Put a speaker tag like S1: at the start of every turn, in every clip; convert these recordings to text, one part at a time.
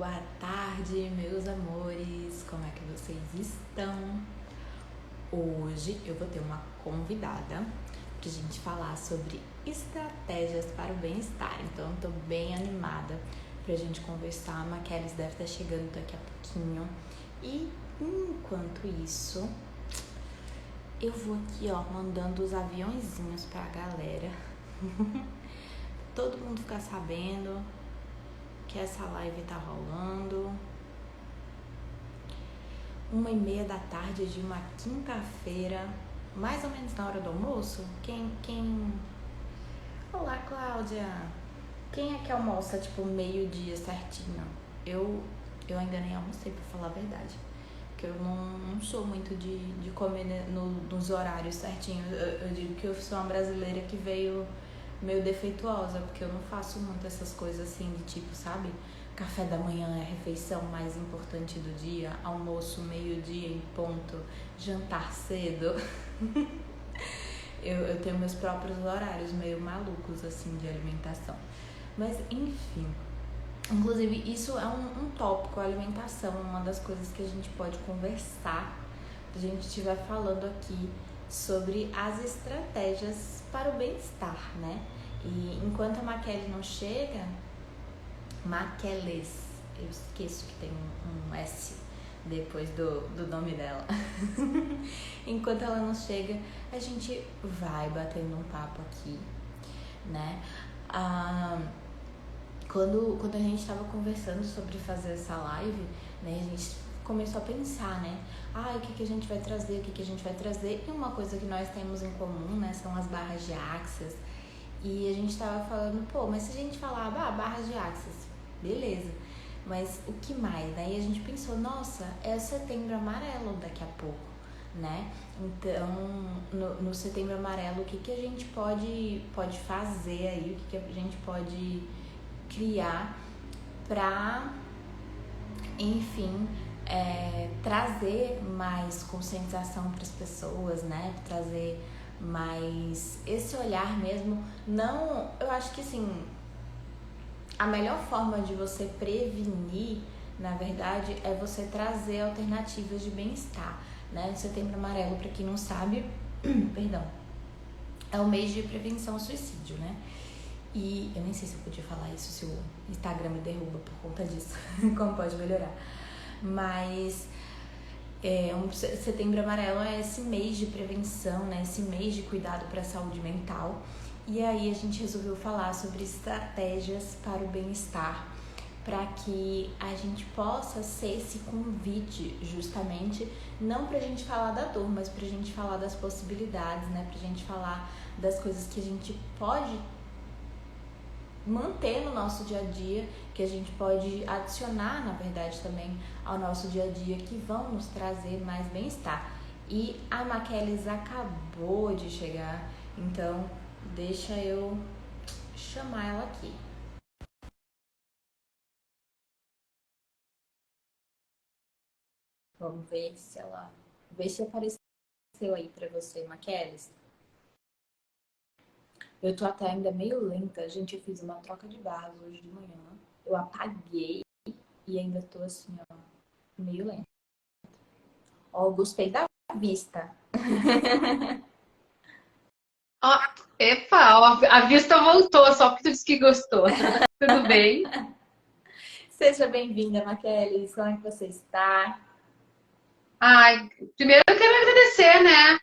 S1: boa tarde, meus amores, como é que vocês estão? Hoje eu vou ter uma convidada pra gente falar sobre estratégias para o bem-estar, então eu tô bem animada pra gente conversar. A Maquelis deve estar chegando daqui a pouquinho e enquanto isso eu vou aqui mandando os aviãozinhos pra galera todo mundo ficar sabendo que essa live tá rolando. 1h30 da tarde de uma quinta-feira, mais ou menos na hora do almoço. Olá, Cláudia! Quem é que almoça, tipo, meio-dia certinho? Eu ainda nem almocei, pra falar a verdade. Porque eu não sou muito de comer nos horários certinhos. Eu digo que eu sou uma brasileira que veio meio defeituosa, porque eu não faço muito essas coisas assim de tipo, sabe? Café da manhã é a refeição mais importante do dia, almoço meio-dia em ponto, jantar cedo. eu tenho meus próprios horários meio malucos assim de alimentação. Mas enfim, inclusive isso é um tópico, a alimentação, uma das coisas que a gente pode conversar, se a gente estiver falando aqui sobre as estratégias para o bem-estar, né? E enquanto a Maquelis não chega, Maquelis, eu esqueço que tem um S depois do nome dela. Enquanto ela não chega, a gente vai batendo um papo aqui, né? Quando a gente estava conversando sobre fazer essa live, né, a gente começou a pensar, né? O que a gente vai trazer, o que a gente vai trazer. E uma coisa que nós temos em comum, né, são as barras de Access. E a gente tava falando, mas se a gente falava, barras de Access, beleza. Mas o que mais, né? E a gente pensou, nossa, é o Setembro Amarelo daqui a pouco, né? Então, no Setembro Amarelo, o que a gente pode fazer aí, o que a gente pode criar pra, enfim, trazer mais conscientização para as pessoas, né? Trazer mais esse olhar mesmo. Não, eu acho que assim, a melhor forma de você prevenir, na verdade, é você trazer alternativas de bem-estar, né? O Setembro Amarelo, para quem não sabe, perdão, é o mês de prevenção ao suicídio, né? E eu nem sei se eu podia falar isso, se o Instagram me derruba por conta disso, como pode melhorar. Mas Setembro Amarelo é esse mês de prevenção, né? Esse mês de cuidado para a saúde mental. E aí a gente resolveu falar sobre estratégias para o bem-estar, para que a gente possa ser esse convite, justamente, não pra gente falar da dor, mas pra gente falar das possibilidades, né? Pra gente falar das coisas que a gente pode manter no nosso dia a dia, que a gente pode adicionar, na verdade, também ao nosso dia a dia, que vão nos trazer mais bem-estar. E a Maquelis acabou de chegar, então deixa eu chamar ela aqui. Vamos ver se apareceu aí pra você, Maquelis. Eu tô até ainda meio lenta, gente. Eu fiz uma troca de barras hoje de manhã. Eu apaguei e ainda tô assim, meio lenta. Gostei da vista.
S2: A vista voltou, só porque tu disse que gostou. Tudo bem?
S1: Seja bem-vinda, Maquelis. Como é que você está?
S2: Ai, primeiro eu quero agradecer, né,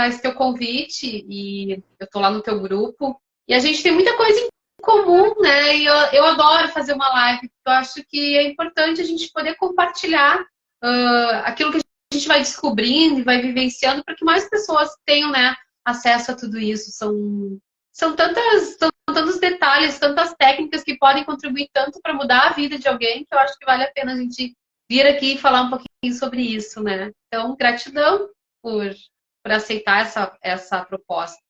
S2: esse teu convite, e eu tô lá no teu grupo, e a gente tem muita coisa em comum, né, e eu adoro fazer uma live, porque eu acho que é importante a gente poder compartilhar aquilo que a gente vai descobrindo e vai vivenciando, para que mais pessoas tenham, né, acesso a tudo isso. São tantos detalhes, tantas técnicas que podem contribuir tanto para mudar a vida de alguém, que eu acho que vale a pena a gente vir aqui e falar um pouquinho sobre isso, né? Então, gratidão por aceitar essa proposta.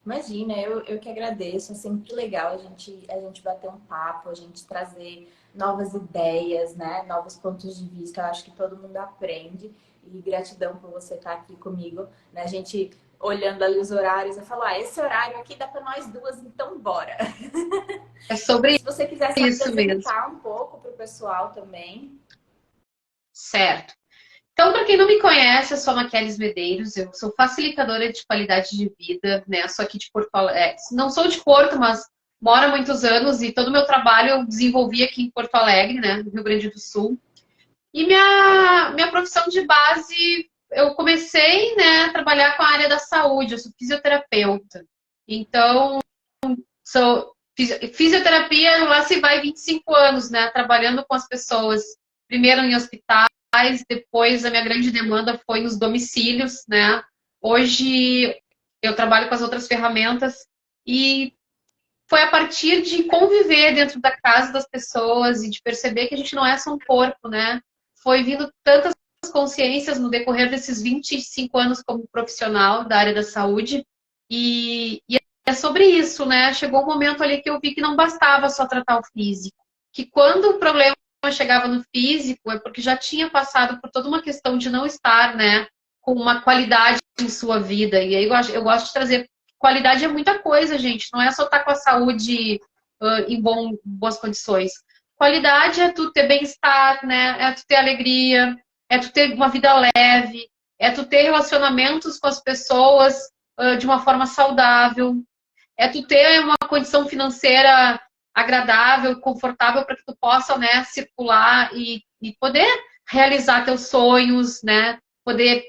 S1: Imagina, eu que agradeço. É sempre legal a gente bater um papo, a gente trazer novas ideias, né? Novos pontos de vista. Eu acho que todo mundo aprende. E gratidão por você estar aqui comigo, né? A gente olhando ali os horários, eu falo, esse horário aqui dá para nós duas, então bora.
S2: É sobre
S1: Se você quiser se
S2: isso mesmo.
S1: apresentar um pouco. pessoal também.
S2: Certo. Então, para quem não me conhece, eu sou a Maquelis Medeiros, eu sou facilitadora de qualidade de vida, né? Sou aqui de Porto Alegre. Não sou de Porto, mas moro há muitos anos e todo o meu trabalho eu desenvolvi aqui em Porto Alegre, né? No Rio Grande do Sul. E minha profissão de base, eu comecei, né, a trabalhar com a área da saúde, eu sou fisioterapeuta. Então, sou fisioterapia, lá se vai 25 anos, né, trabalhando com as pessoas, primeiro em hospitais, depois a minha grande demanda foi nos domicílios, né. Hoje eu trabalho com as outras ferramentas e foi a partir de conviver dentro da casa das pessoas e de perceber que a gente não é só um corpo, né? Foi vindo tantas consciências no decorrer desses 25 anos como profissional da área da saúde. E é sobre isso, né? Chegou um momento ali que eu vi que não bastava só tratar o físico. Que quando o problema chegava no físico, é porque já tinha passado por toda uma questão de não estar, né? Com uma qualidade em sua vida. E aí eu gosto de trazer. Qualidade é muita coisa, gente. Não é só estar com a saúde em boas condições. Qualidade é tu ter bem-estar, né? É tu ter alegria, é tu ter uma vida leve, é tu ter relacionamentos com as pessoas de uma forma saudável, é tu ter uma condição financeira agradável, confortável para que tu possa, né, circular e poder realizar teus sonhos, né? Poder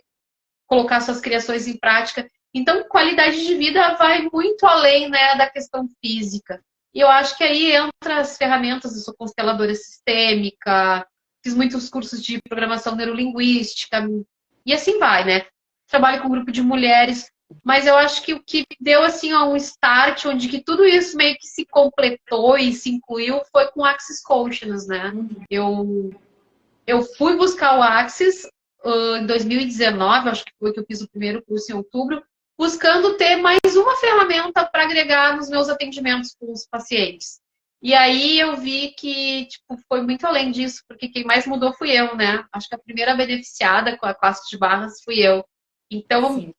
S2: colocar suas criações em prática. Então, qualidade de vida vai muito além, né, da questão física. E eu acho que aí entra as ferramentas, eu sou consteladora sistêmica, fiz muitos cursos de programação neurolinguística, e assim vai, né? Trabalho com um grupo de mulheres, mas eu acho que o que deu, assim, um start, onde que tudo isso meio que se completou e se incluiu, foi com o Axis Consciousness, né? Eu fui buscar o Axis em 2019, acho que foi que eu fiz o primeiro curso em outubro, buscando ter mais uma ferramenta para agregar nos meus atendimentos com os pacientes. E aí eu vi que tipo, foi muito além disso, porque quem mais mudou fui eu, né? Acho que a primeira beneficiada com a classe de barras fui eu. Então,
S1: Sim.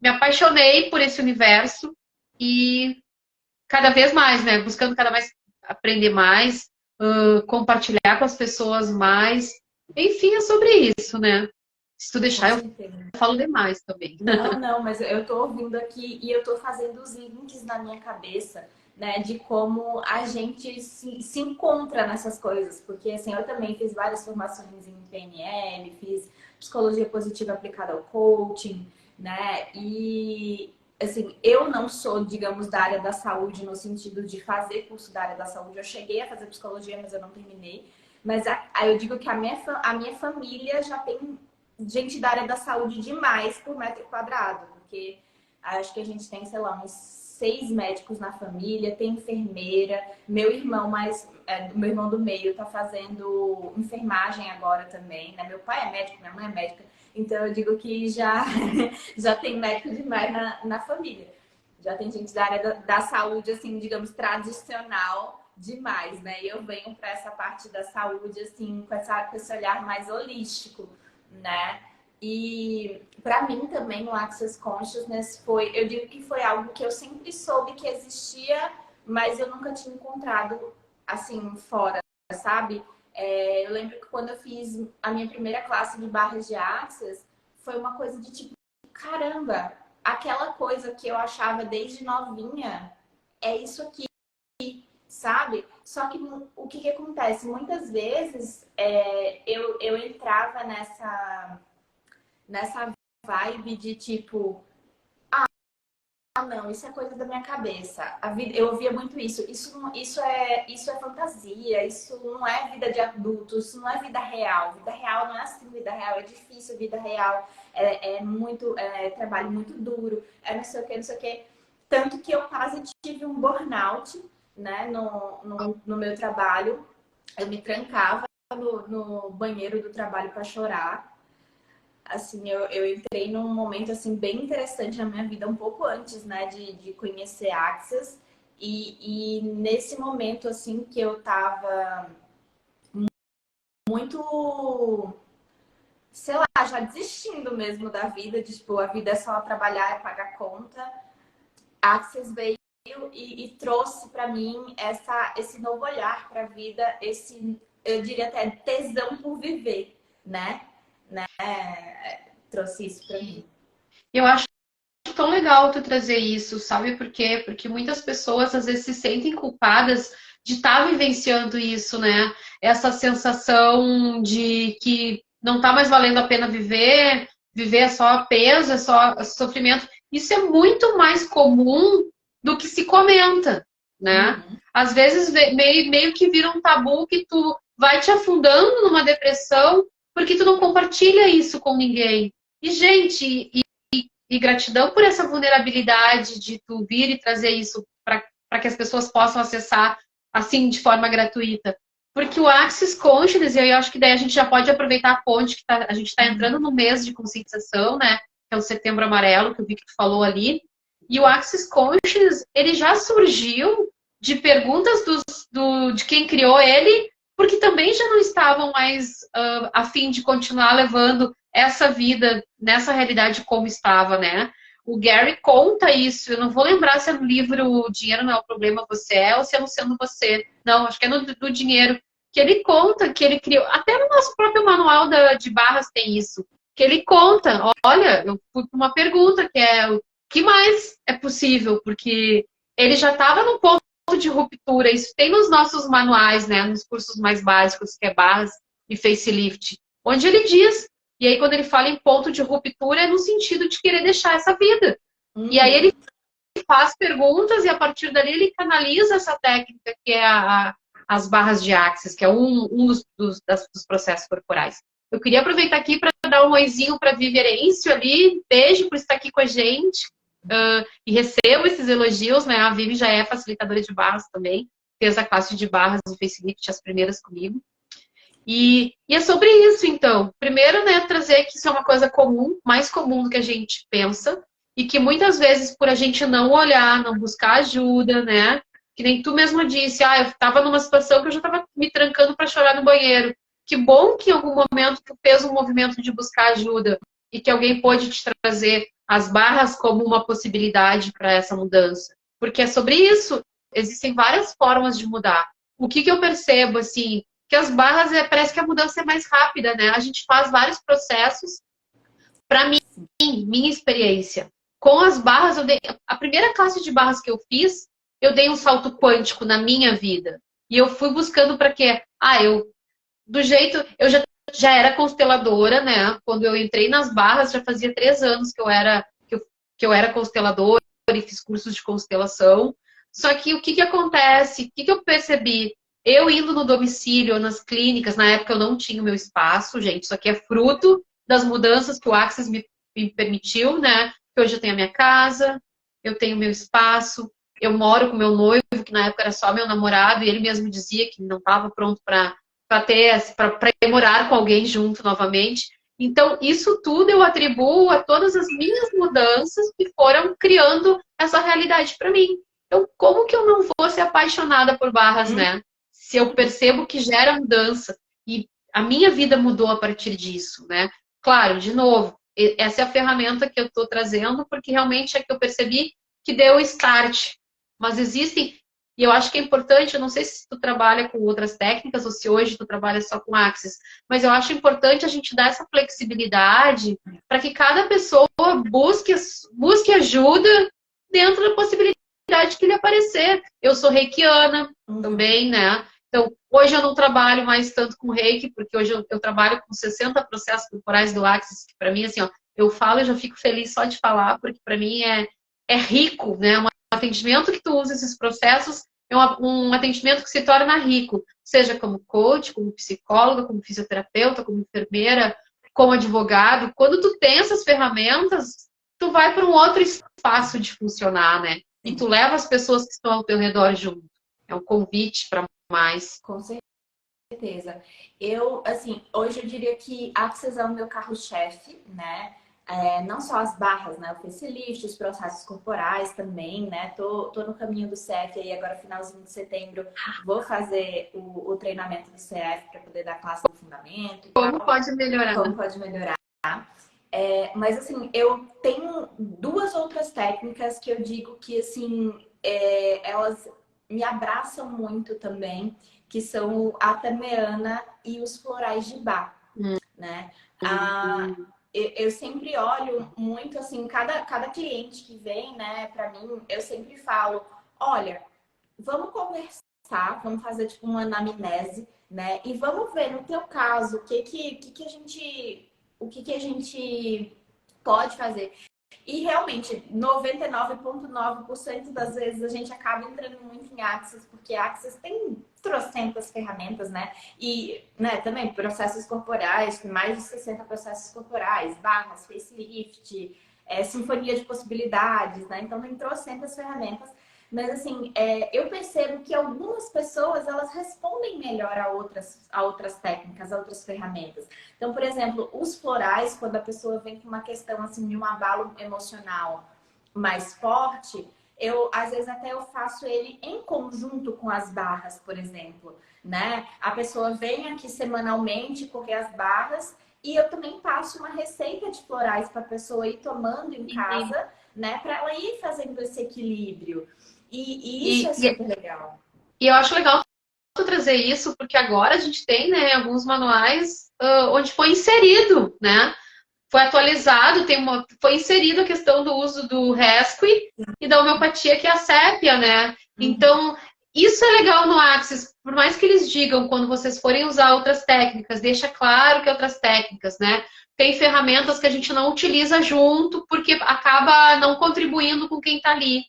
S2: me apaixonei por esse universo e cada vez mais, né? Buscando cada vez aprender mais, compartilhar com as pessoas mais. Enfim, é sobre isso, né? Se tu
S1: Com
S2: deixar, eu
S1: certeza.
S2: falo demais também.
S1: Não, não, mas eu tô ouvindo aqui e eu tô fazendo os links na minha cabeça, né, de como a gente se encontra nessas coisas. Porque, assim, eu também fiz várias formações em PNL, fiz psicologia positiva aplicada ao coaching, né, e, assim, eu não sou, digamos, da área da saúde no sentido de fazer curso da área da saúde. Eu cheguei a fazer psicologia, mas eu não terminei. Mas aí eu digo que a minha família já tem gente da área da saúde demais por metro quadrado, porque acho que a gente tem, sei lá, uns 6 médicos na família, tem enfermeira, meu irmão meu irmão do meio tá fazendo enfermagem agora também, né? Meu pai é médico, minha mãe é médica, então eu digo que já, já tem médico demais na família. Já tem gente da área da saúde, assim, digamos, tradicional demais, né? E eu venho para essa parte da saúde, assim, com esse olhar mais holístico, né? E para mim também o Access Consciousness foi, eu digo que foi algo que eu sempre soube que existia, mas eu nunca tinha encontrado assim fora, sabe? Eu lembro que quando eu fiz a minha primeira classe de barras de Access, foi uma coisa de tipo, caramba, aquela coisa que eu achava desde novinha, é isso aqui, sabe? Só que o que acontece? Muitas vezes eu entrava nessa vibe de tipo, não, isso é coisa da minha cabeça. A vida, eu ouvia muito isso. Isso é fantasia, isso não é vida de adulto, isso não é vida real. Vida real não é assim, vida real é difícil, vida real é trabalho muito duro, é não sei o que, não sei o que. Tanto que eu quase tive um burnout, né, no meu trabalho. Eu me trancava no banheiro do trabalho para chorar. Assim, eu entrei num momento assim bem interessante na minha vida, um pouco antes, né, de conhecer Axis. E nesse momento, assim, que eu tava muito, sei lá, já desistindo mesmo da vida, de tipo, a vida é só trabalhar e pagar conta. Axis veio e trouxe para mim esse novo olhar para a vida, eu diria até tesão por viver, né? Trouxe isso pra mim.
S2: Eu acho tão legal tu trazer isso, sabe por quê? Porque muitas pessoas às vezes se sentem culpadas de estar vivenciando isso, né? Essa sensação de que não tá mais valendo a pena viver, viver é só peso, é só sofrimento. Isso é muito mais comum do que se comenta, né?
S1: Uhum.
S2: Às vezes meio que vira um tabu que tu vai te afundando numa depressão porque tu não compartilha isso com ninguém. E, gente, e gratidão por essa vulnerabilidade de tu vir e trazer isso para que as pessoas possam acessar assim de forma gratuita. Porque o Axis Consciousness, e aí eu acho que daí a gente já pode aproveitar a ponte que a gente está entrando no mês de conscientização, né? Que é o Setembro Amarelo, que eu vi que tu falou ali. E o Axis Consciousness, ele já surgiu de perguntas de quem criou ele, porque também já não estavam mais a fim de continuar levando essa vida nessa realidade como estava, né? O Gary conta isso. Eu não vou lembrar se é no livro O Dinheiro Não é o Problema, Você É, ou se é no Sendo Você. Não, acho que é no do Dinheiro. Que ele conta que ele criou. Até no nosso próprio manual de barras tem isso. Que ele conta: olha, eu fui com uma pergunta que é o que mais é possível? Porque ele já estava no ponto de ruptura. Isso tem nos nossos manuais, né? Nos cursos mais básicos, que é barras e facelift. Onde ele diz. E aí, quando ele fala em ponto de ruptura, é no sentido de querer deixar essa vida.
S1: Uhum.
S2: E aí ele faz perguntas e a partir dali ele canaliza essa técnica que é as barras de Axis, que é um dos processos corporais. Eu queria aproveitar aqui para dar um oizinho para Viverêncio ali. Beijo por estar aqui com a gente. E recebo esses elogios, né? A Vivi já é facilitadora de barras também. Fez a classe de barras do facelift, as primeiras comigo. E é sobre isso, então. Primeiro, né, trazer que isso é uma coisa comum, mais comum do que a gente pensa, e que muitas vezes, por a gente não olhar, não buscar ajuda, né? Que nem tu mesma disse, eu estava numa situação que eu já estava me trancando para chorar no banheiro. Que bom que em algum momento tu fez um movimento de buscar ajuda e que alguém pôde te trazer as barras como uma possibilidade para essa mudança. Porque é sobre isso. Existem várias formas de mudar. O que eu percebo, assim, que as barras parece que a mudança é mais rápida, né? A gente faz vários processos. Para mim, minha experiência, com as barras, a primeira classe de barras que eu fiz, eu dei um salto quântico na minha vida. E eu fui buscando para quê? Eu já era consteladora, né? Quando eu entrei nas barras, já fazia 3 anos que eu era consteladora e fiz cursos de constelação. Só que o que acontece? O que eu percebi? Eu indo no domicílio, nas clínicas, na época eu não tinha o meu espaço, gente. Isso aqui é fruto das mudanças que o Axis me permitiu, né? Que hoje eu tenho a minha casa, eu tenho o meu espaço, eu moro com meu noivo, que na época era só meu namorado, e ele mesmo dizia que não estava pronto para morar com alguém junto novamente. Então, isso tudo eu atribuo a todas as minhas mudanças que foram criando essa realidade para mim. Então, como que eu não vou ser apaixonada por barras, né? Se eu percebo que gera mudança e a minha vida mudou a partir disso, né? Claro, de novo, essa é a ferramenta que eu estou trazendo porque realmente é que eu percebi que deu o start. Mas existem, e eu acho que é importante, eu não sei se tu trabalha com outras técnicas ou se hoje tu trabalha só com Axis, mas eu acho importante a gente dar essa flexibilidade para que cada pessoa busque ajuda dentro da possibilidade que lhe aparecer. Eu sou reikiana também, né? Então, hoje eu não trabalho mais tanto com reiki, porque hoje eu trabalho com 60 processos corporais do Axis, que para mim, assim, ó, eu falo e já fico feliz só de falar, porque para mim é rico, né? Um atendimento que tu usa esses processos é um atendimento que se torna rico, seja como coach, como psicóloga, como fisioterapeuta, como enfermeira, como advogado. Quando tu tem essas ferramentas, tu vai para um outro espaço de funcionar, né? E tu leva as pessoas que estão ao teu redor junto. É um convite para mais.
S1: Com certeza. Eu, assim, hoje eu diria que Axis é o meu carro-chefe, né? Não só as barras, né? O facelift, os processos corporais também, né? Tô no caminho do CF aí, agora finalzinho de setembro, vou fazer o treinamento do CF para poder dar classe no fundamento.
S2: Como pode melhorar?
S1: Como pode melhorar. Mas assim, eu tenho 2 outras técnicas que eu digo que assim, elas me abraçam muito também, que são a Tameana e os florais de Bach, né? Eu sempre olho muito assim, cada cliente que vem, né, para mim, eu sempre falo, olha, vamos conversar, vamos fazer tipo uma anamnese, né? E vamos ver no teu caso o que a gente pode fazer. E realmente, 99,9% das vezes a gente acaba entrando muito em Axis, porque Axis tem trocentas ferramentas, né? E né, também processos corporais, mais de 60 processos corporais, barras, facelift, sinfonia de possibilidades, né? Então tem trocentas ferramentas. Mas assim, eu percebo que algumas pessoas elas respondem melhor a outras técnicas, a outras ferramentas. Então, por exemplo, os florais, quando a pessoa vem com uma questão assim de um abalo emocional mais forte, eu às vezes até eu faço ele em conjunto com as barras, por exemplo, né? A pessoa vem aqui semanalmente correr as barras e eu também passo uma receita de florais para a pessoa ir tomando em casa, né? Para ela ir fazendo esse equilíbrio. E isso é super legal.
S2: E eu acho legal tu trazer isso, porque agora a gente tem, né, alguns manuais onde foi inserido, né? Foi atualizado, foi inserido a questão do uso do Rescue e da homeopatia, que é a sépia, né? Então, isso é legal no Axis. Por mais que eles digam, quando vocês forem usar outras técnicas, deixa claro que outras técnicas, né? Tem ferramentas que a gente não utiliza junto, porque acaba não contribuindo com quem tá ali.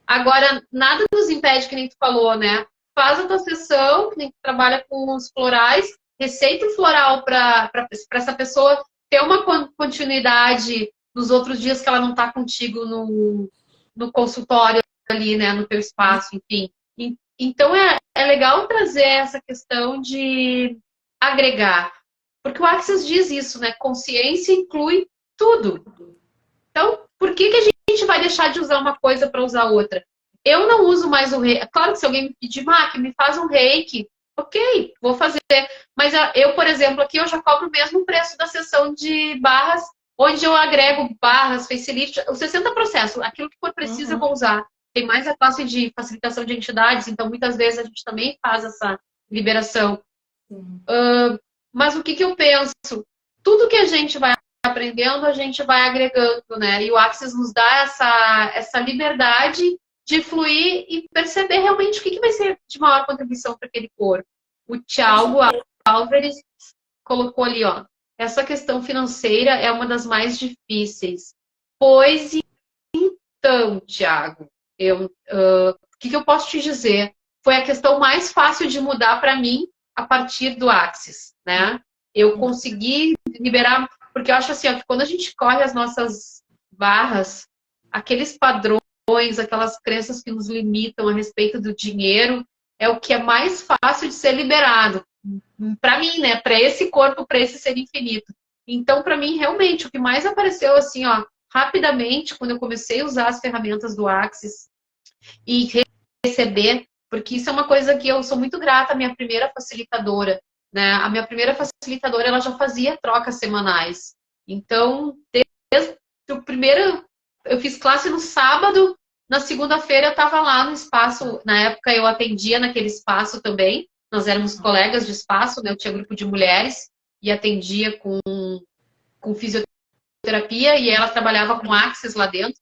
S2: Agora, nada nos impede, que nem tu falou, né? Faz a tua sessão, que nem tu trabalha com os florais, receita o floral para essa pessoa ter uma continuidade nos outros dias que ela não está contigo no consultório ali, né? No teu espaço, enfim. Então, é legal trazer essa questão de agregar. Porque o Axis diz isso, né? Consciência inclui tudo. Então, por que a gente vai deixar de usar uma coisa para usar outra? Eu não uso mais o reiki. Claro que se alguém me pedir, me faz um reiki, ok, vou fazer. Mas eu, por exemplo, aqui eu já cobro o mesmo preço da sessão de barras, onde eu agrego barras, facelift, os 60 processos, aquilo que for preciso eu vou usar. Tem mais a classe de facilitação de entidades, então muitas vezes a gente também faz essa liberação. Mas o que eu penso? Tudo que a gente vai aprendendo, a gente vai agregando, né? E o Axis nos dá essa liberdade de fluir e perceber realmente o que vai ser de maior contribuição para aquele corpo. O Thiago Álvares colocou ali, ó, essa questão financeira é uma das mais difíceis. Pois então, Thiago, o que eu posso te dizer? Foi a questão mais fácil de mudar para mim a partir do Axis, né? Eu consegui liberar, porque eu acho assim, ó, que quando a gente corre as nossas barras, aqueles padrões, aquelas crenças que nos limitam a respeito do dinheiro, é o que é mais fácil de ser liberado. Para mim, né? Para esse corpo, para esse ser infinito. Então, para mim, realmente, o que mais apareceu, assim, ó, rapidamente, quando eu comecei a usar as ferramentas do Axis e receber, porque isso é uma coisa que eu sou muito grata à minha primeira facilitadora, né? A minha primeira facilitadora, ela já fazia trocas semanais. Então, desde o primeiro, eu fiz classe no sábado, na segunda-feira eu estava lá no espaço, na época eu atendia naquele espaço também, nós éramos colegas de espaço, né? Eu tinha grupo de mulheres e atendia com fisioterapia e ela trabalhava com Axis lá dentro.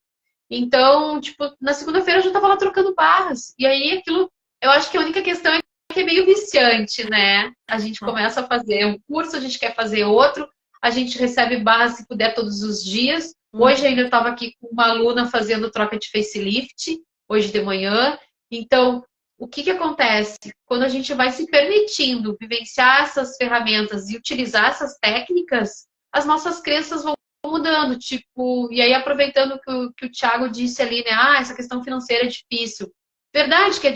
S2: Então, tipo, na segunda-feira eu já estava lá trocando barras. E aí aquilo, eu acho que a única questão é que é meio viciante, né? A gente começa a fazer um curso, a gente quer fazer outro, a gente recebe barras se puder todos os dias. Hoje ainda eu estava aqui com uma aluna fazendo troca de facelift, hoje de manhã. Então, o que acontece? Quando a gente vai se permitindo vivenciar essas ferramentas e utilizar essas técnicas, as nossas crenças vão mudando, tipo, e aí aproveitando que o Thiago disse ali, né, essa questão financeira é difícil. Verdade que é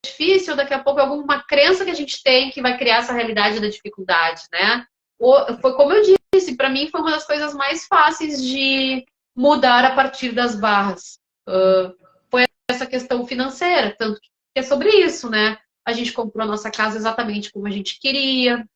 S2: difícil, daqui a pouco alguma crença que a gente tem que vai criar essa realidade da dificuldade, né? Foi como eu disse, para mim foi uma das coisas mais fáceis de mudar a partir das barras. Foi essa questão financeira, tanto que é sobre isso, né? A gente comprou a nossa casa exatamente como a gente queria,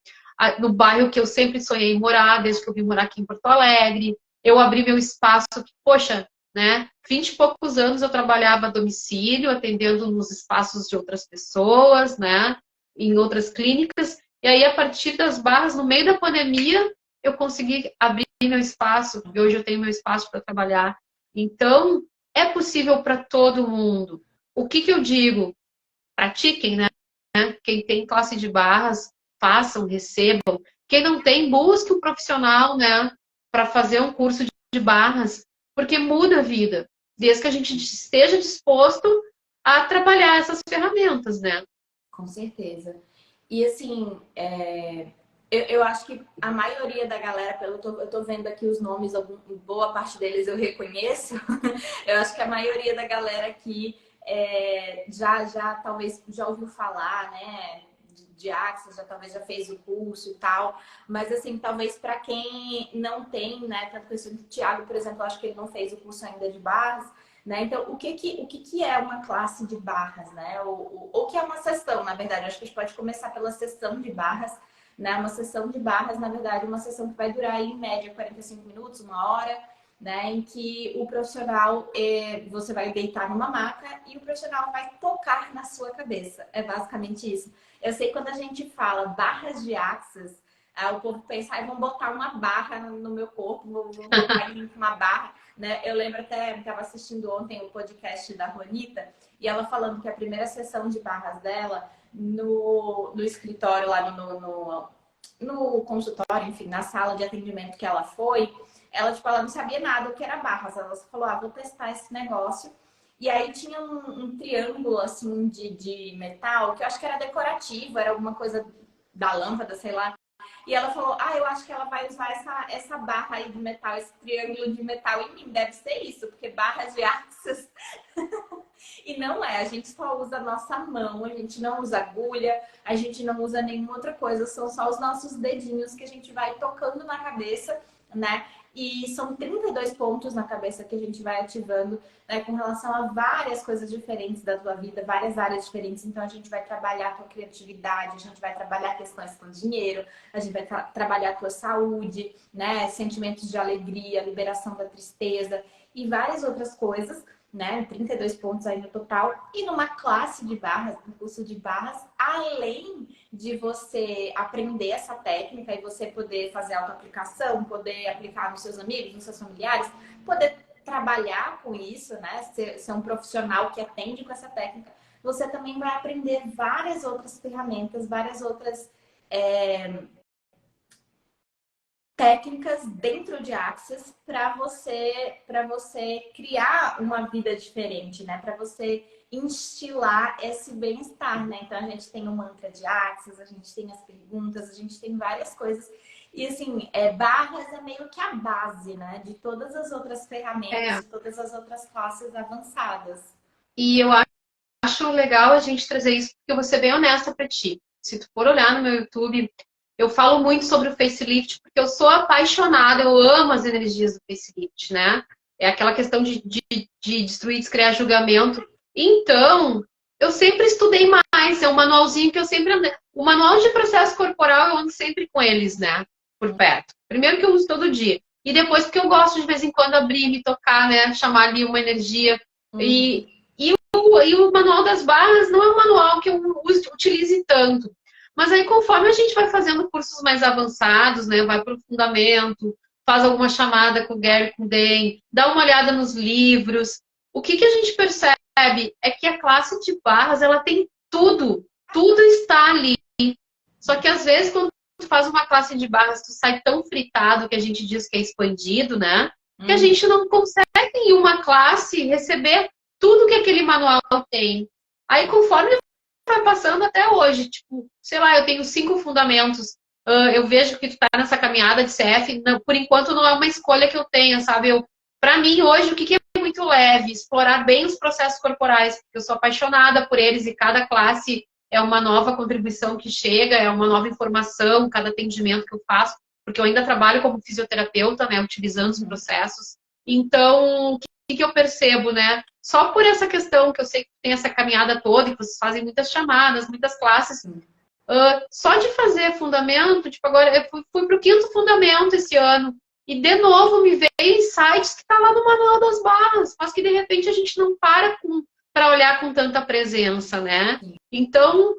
S2: no bairro que eu sempre sonhei em morar, desde que eu vim morar aqui em Porto Alegre. Eu abri meu espaço, que, poxa, né? 20 e poucos anos eu trabalhava a domicílio, atendendo nos espaços de outras pessoas, né? em outras clínicas. E aí, a partir das barras, no meio da pandemia, eu consegui abrir meu espaço, e hoje eu tenho meu espaço para trabalhar. Então, é possível para todo mundo. O que eu digo? Pratiquem, né? Quem tem classe de barras, façam, recebam. Quem não tem, busque um profissional, né? Para fazer um curso de barras, porque muda a vida. Desde que a gente esteja disposto a trabalhar essas ferramentas, né?
S1: Com certeza. E assim, eu acho que a maioria da galera, eu tô vendo aqui os nomes, boa parte deles eu reconheço. Eu acho que a maioria da galera aqui já talvez já ouviu falar, né? De Axis, talvez já fez o curso e tal. Mas assim, talvez para quem não tem, né? Tanto que o Thiago, por exemplo, eu acho que ele não fez o curso ainda de barras. Né? Então, o que é uma classe de barras, né? Ou que é uma sessão, na verdade. Acho que a gente pode começar pela sessão de barras, né? Uma sessão de barras, na verdade, uma sessão que vai durar, em média, 45 minutos, uma hora, né? Em que o profissional, você vai deitar numa maca e o profissional vai tocar na sua cabeça. É basicamente isso. Eu sei que quando a gente fala barras de Axis, o povo pensa, vão botar uma barra no meu corpo, vou botar em uma barra. Né? Eu lembro até, estava assistindo ontem o podcast da Ronita, e ela falando que a primeira sessão de barras dela no escritório, lá no consultório, enfim, na sala de atendimento que ela foi, ela não sabia nada o que era barras. Ela só falou, vou testar esse negócio. E aí tinha um triângulo, assim, de metal, que eu acho que era decorativo, era alguma coisa da lâmpada, sei lá. E ela falou, eu acho que ela vai usar essa barra aí de metal, esse triângulo de metal em mim. Deve ser isso, porque barra de Axis. E não é, a gente só usa a nossa mão, a gente não usa agulha, a gente não usa nenhuma outra coisa. São só os nossos dedinhos que a gente vai tocando na cabeça, né? E são 32 pontos na cabeça que a gente vai ativando, né, com relação a várias coisas diferentes da tua vida, várias áreas diferentes. Então, a gente vai trabalhar a tua criatividade, a gente vai trabalhar questões com dinheiro, a gente vai trabalhar a tua saúde, né, sentimentos de alegria, liberação da tristeza e várias outras coisas, né, 32 pontos aí no total. E numa classe de barras, no curso de barras, além de você aprender essa técnica e você poder fazer autoaplicação, poder aplicar nos seus amigos, nos seus familiares, poder trabalhar com isso, né? Ser um profissional que atende com essa técnica, você também vai aprender várias outras ferramentas, várias outras técnicas dentro de Axis para você criar uma vida diferente, né? Para você instilar esse bem-estar, né? Então a gente tem o mantra de Axis, a gente tem as perguntas, a gente tem várias coisas. E assim, barras é meio que a base, né? De todas as outras ferramentas, de todas as outras classes avançadas.
S2: E eu acho legal a gente trazer isso, porque eu vou ser bem honesta para ti. Se tu for olhar no meu YouTube, eu falo muito sobre o facelift, porque eu sou apaixonada, eu amo as energias do facelift, né? É aquela questão de destruir, descriar julgamento. Então, eu sempre estudei mais, é um manualzinho que eu sempre andei. O manual de processo corporal eu ando sempre com eles, né? Por perto. Primeiro que eu uso todo dia. E depois porque eu gosto de vez em quando abrir, me tocar, né? Chamar ali uma energia. E o manual das barras não é um manual que eu utilize tanto. Mas aí, conforme a gente vai fazendo cursos mais avançados, né? Vai para o fundamento, faz alguma chamada com o Gary Kundem, dá uma olhada nos livros. O que a gente percebe é que a classe de barras, ela tem tudo. Tudo está ali. Só que, às vezes, quando tu faz uma classe de barras, tu sai tão fritado que a gente diz que é expandido, né? Que a gente não consegue, em uma classe, receber tudo que aquele manual tem. Aí, conforme vai passando até hoje, tipo, sei lá, eu tenho 5 fundamentos, eu vejo que tu tá nessa caminhada de CF, por enquanto não é uma escolha que eu tenha, sabe? Pra mim, hoje, o que é muito leve? Explorar bem os processos corporais, porque eu sou apaixonada por eles e cada classe é uma nova contribuição que chega, é uma nova informação, cada atendimento que eu faço, porque eu ainda trabalho como fisioterapeuta, né, utilizando os processos. Então, o que eu percebo, né? Só por essa questão que eu sei que tem essa caminhada toda, e que vocês fazem muitas chamadas, muitas classes, só de fazer fundamento, tipo, agora eu fui pro 5º fundamento esse ano, e de novo me veio insights que tá lá no manual das barras, mas que de repente a gente não para olhar com tanta presença, né? Então,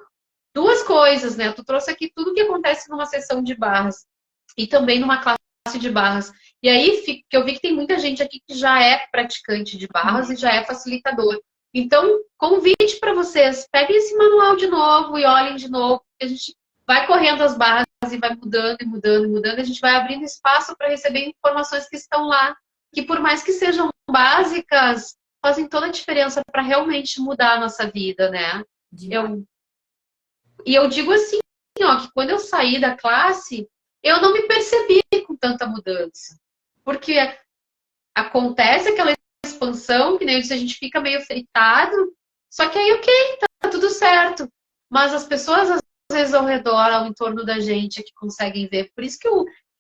S2: duas coisas, né? Tu trouxe aqui tudo o que acontece numa sessão de barras e também numa classe de barras. E aí que eu vi que tem muita gente aqui que já é praticante de barras e já é facilitador. Então, convite para vocês, peguem esse manual de novo e olhem de novo, porque a gente vai correndo as barras e vai mudando e mudando e mudando, a gente vai abrindo espaço para receber informações que estão lá, que por mais que sejam básicas, fazem toda a diferença para realmente mudar a nossa vida, né? E eu digo assim, ó, que quando eu saí da classe, eu não me percebi com tanta mudança. Porque acontece aquela expansão, que nem eu disse, a gente fica meio fritado, só que aí, ok, tá tudo certo. Mas as pessoas, às vezes, ao redor, ao entorno da gente, é que conseguem ver. Por isso que,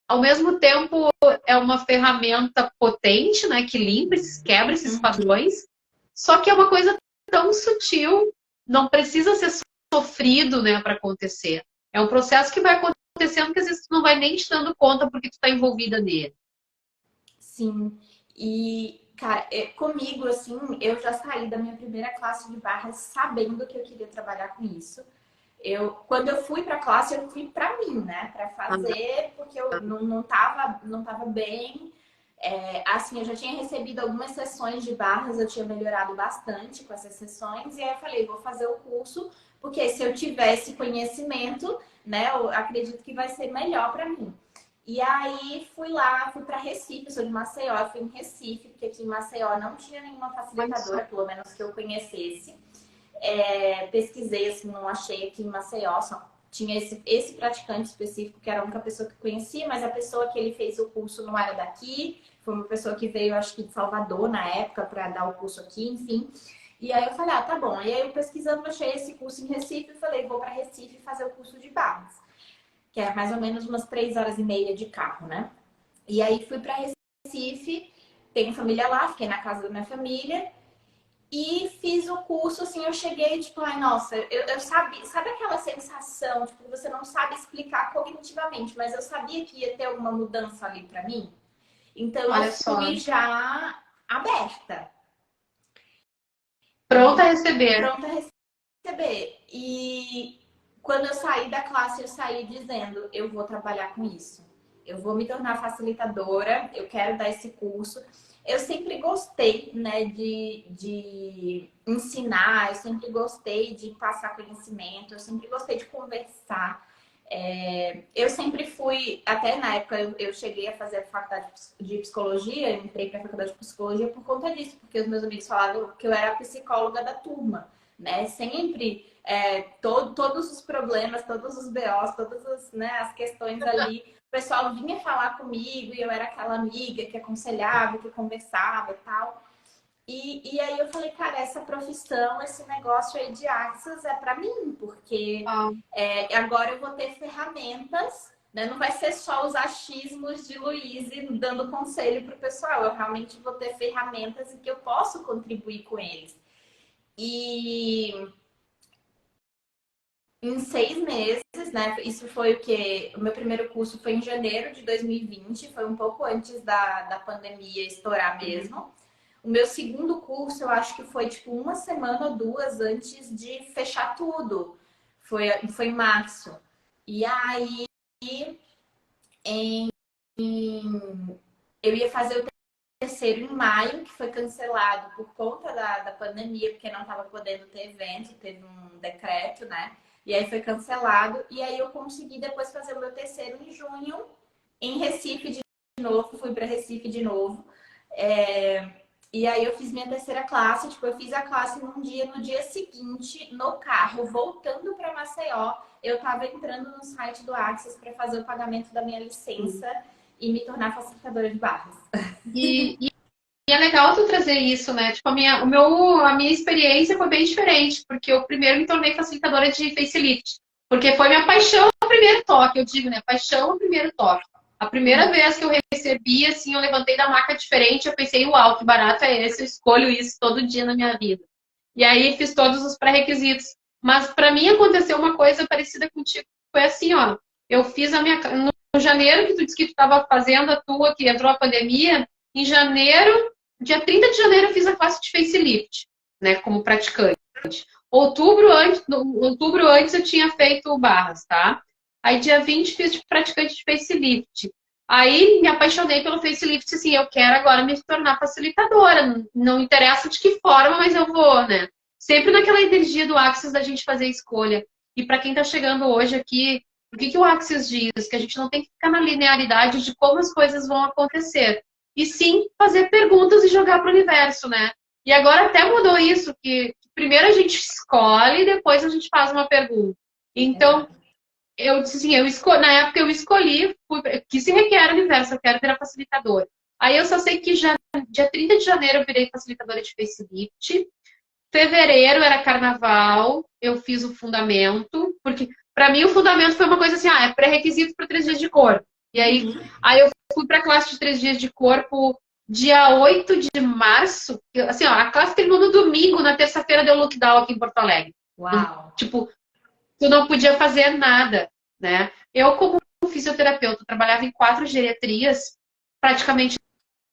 S2: ao mesmo tempo, é uma ferramenta potente, né, que limpa, quebra esses padrões, só que é uma coisa tão sutil, não precisa ser sofrido, né, para acontecer. É um processo que vai acontecendo que às vezes tu não vai nem te dando conta porque tu tá envolvida nele.
S1: Sim. E, cara, comigo, assim, eu já saí da minha primeira classe de barras sabendo que eu queria trabalhar com isso. Quando eu fui pra classe, eu fui pra mim, né? Pra fazer, porque eu não tava bem. Assim, eu já tinha recebido algumas sessões de barras, eu tinha melhorado bastante com essas sessões. E aí eu falei, vou fazer o curso, porque se eu tivesse conhecimento, né? Eu acredito que vai ser melhor pra mim. E aí fui para Recife, sou de Maceió, eu fui em Recife, porque aqui em Maceió não tinha nenhuma facilitadora, pelo menos que eu conhecesse. Pesquisei, assim, não achei aqui em Maceió, só tinha esse praticante específico, que era a única pessoa que eu conhecia, mas a pessoa que ele fez o curso não era daqui, foi uma pessoa que veio, acho que de Salvador na época, para dar o curso aqui, enfim. E aí eu falei, tá bom. E aí eu pesquisando, achei esse curso em Recife e falei, vou para Recife fazer o curso de barras, que é mais ou menos umas 3h30 de carro, né? E aí fui para Recife, tenho família lá, fiquei na casa da minha família e fiz o curso, assim, eu cheguei, tipo, ai, nossa, eu sabia, sabe aquela sensação, tipo, você não sabe explicar cognitivamente, mas eu sabia que ia ter alguma mudança ali para mim. Então eu fui já aberta.
S2: Pronta a receber.
S1: Pronta a receber. E quando eu saí da classe, eu saí dizendo, eu vou trabalhar com isso. Eu vou me tornar facilitadora, eu quero dar esse curso. Eu sempre gostei, né, de ensinar, eu sempre gostei de passar conhecimento, eu sempre gostei de conversar. Eu sempre fui, até na época eu cheguei a fazer a faculdade de psicologia, eu entrei para a faculdade de psicologia por conta disso, porque os meus amigos falavam que eu era a psicóloga da turma, né? Sempre, todos os problemas, todos os BOs, todas as, né, as questões ali, o pessoal vinha falar comigo e eu era aquela amiga que aconselhava, que conversava e tal. E aí eu falei, cara, essa profissão, esse negócio aí de Axis é para mim, porque agora eu vou ter ferramentas, né? Não vai ser só os achismos de Luíse dando conselho para o pessoal, eu realmente vou ter ferramentas em que eu posso contribuir com eles. E em 6 meses, né? Isso foi o que? O meu primeiro curso foi em janeiro de 2020, foi um pouco antes da pandemia estourar mesmo. O meu segundo curso, eu acho que foi tipo 1 semana ou 2 antes de fechar tudo. Foi em março. E aí, eu ia fazer o terceiro em maio, que foi cancelado por conta da pandemia, porque não estava podendo ter evento, teve um decreto, né? E aí foi cancelado. E aí eu consegui depois fazer o meu terceiro em junho, em Recife de novo. Fui para Recife de novo. E aí eu fiz minha terceira classe, tipo, eu fiz a classe no dia seguinte, no carro, voltando para Maceió, eu tava entrando no site do Axis para fazer o pagamento da minha licença e me tornar facilitadora de barras.
S2: E é legal tu trazer isso, né? Tipo, a minha experiência foi bem diferente, porque eu primeiro me tornei facilitadora de facelift, porque foi minha paixão o primeiro toque, eu digo, né? Paixão o primeiro toque. A primeira vez que eu recebi, assim, eu levantei da maca diferente, eu pensei, uau, que barato é esse, eu escolho isso todo dia na minha vida. E aí fiz todos os pré-requisitos. Mas para mim aconteceu uma coisa parecida contigo. Foi assim, ó, eu fiz a minha... No janeiro, que tu disse que tu estava fazendo a tua, que entrou a pandemia, em janeiro, dia 30 de janeiro, eu fiz a classe de facelift, né, como praticante. outubro antes eu tinha feito barras, tá? Aí dia 20 fiz de praticante de facelift. Aí me apaixonei pelo facelift, assim, eu quero agora me tornar facilitadora. Não interessa de que forma, mas eu vou, né? Sempre naquela energia do Axis da gente fazer escolha. E para quem tá chegando hoje aqui, o que o Axis diz? Que a gente não tem que ficar na linearidade de como as coisas vão acontecer. E sim fazer perguntas e jogar para o universo, né? E agora até mudou isso, que primeiro a gente escolhe, depois a gente faz uma pergunta. Então, eu disse assim, na época eu escolhi, que se requer o universo, eu quero virar facilitadora. Aí eu só sei que já, dia 30 de janeiro eu virei facilitadora de facelift. Fevereiro era carnaval, eu fiz o fundamento, porque para mim o fundamento foi uma coisa assim, é pré-requisito para 3 dias de corpo. E aí eu fui para a classe de 3 dias de corpo dia 8 de março. Assim, ó, a classe terminou no domingo, na terça-feira deu lockdown aqui em Porto Alegre.
S1: Uau!
S2: Tipo, tu não podia fazer nada, né? Eu, como fisioterapeuta, trabalhava em 4 geriatrias, praticamente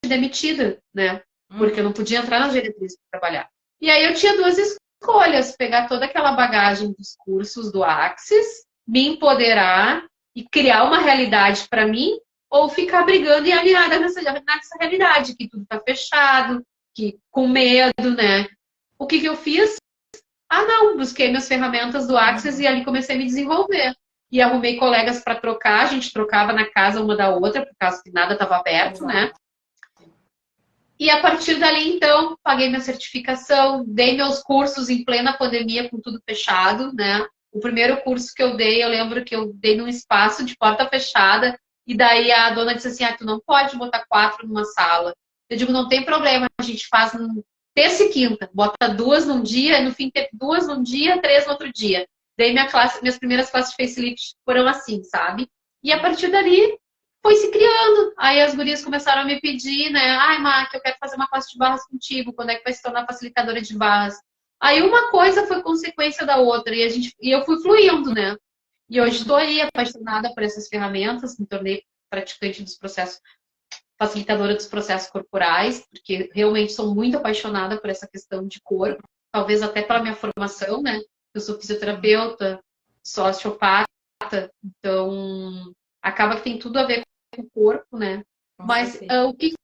S2: demitida, né? Porque eu não podia entrar nas geriatrias para trabalhar. E aí eu tinha 2 escolhas: pegar toda aquela bagagem dos cursos do Axis, me empoderar e criar uma realidade para mim, ou ficar brigando e aliada nessa realidade, que tudo está fechado, que com medo, né? O que eu fiz? Não, busquei minhas ferramentas do Axis e ali comecei a me desenvolver. E arrumei colegas para trocar, a gente trocava na casa uma da outra, por causa que nada estava aberto, né? E a partir dali, então, paguei minha certificação, dei meus cursos em plena pandemia, com tudo fechado, né? O primeiro curso que eu dei, eu lembro que eu dei num espaço de porta fechada, e daí a dona disse assim, tu não pode botar 4 numa sala. Eu digo, não tem problema, a gente faz terça e quinta, bota 2 num dia, no fim tem 2 num dia, 3 no outro dia. Daí minhas primeiras classes de facelift foram assim, sabe? E a partir dali, foi se criando. Aí as gurias começaram a me pedir, né? Má, que eu quero fazer uma classe de barras contigo. Quando é que vai se tornar facilitadora de barras? Aí uma coisa foi consequência da outra. E eu fui fluindo, né? E hoje estou aí apaixonada por essas ferramentas. Me tornei praticante dos processos, facilitadora dos processos corporais, porque realmente sou muito apaixonada por essa questão de corpo. Talvez até pela minha formação, né? Eu sou fisioterapeuta, sou osteopata. Então, acaba que tem tudo a ver com o corpo, né? Mas o que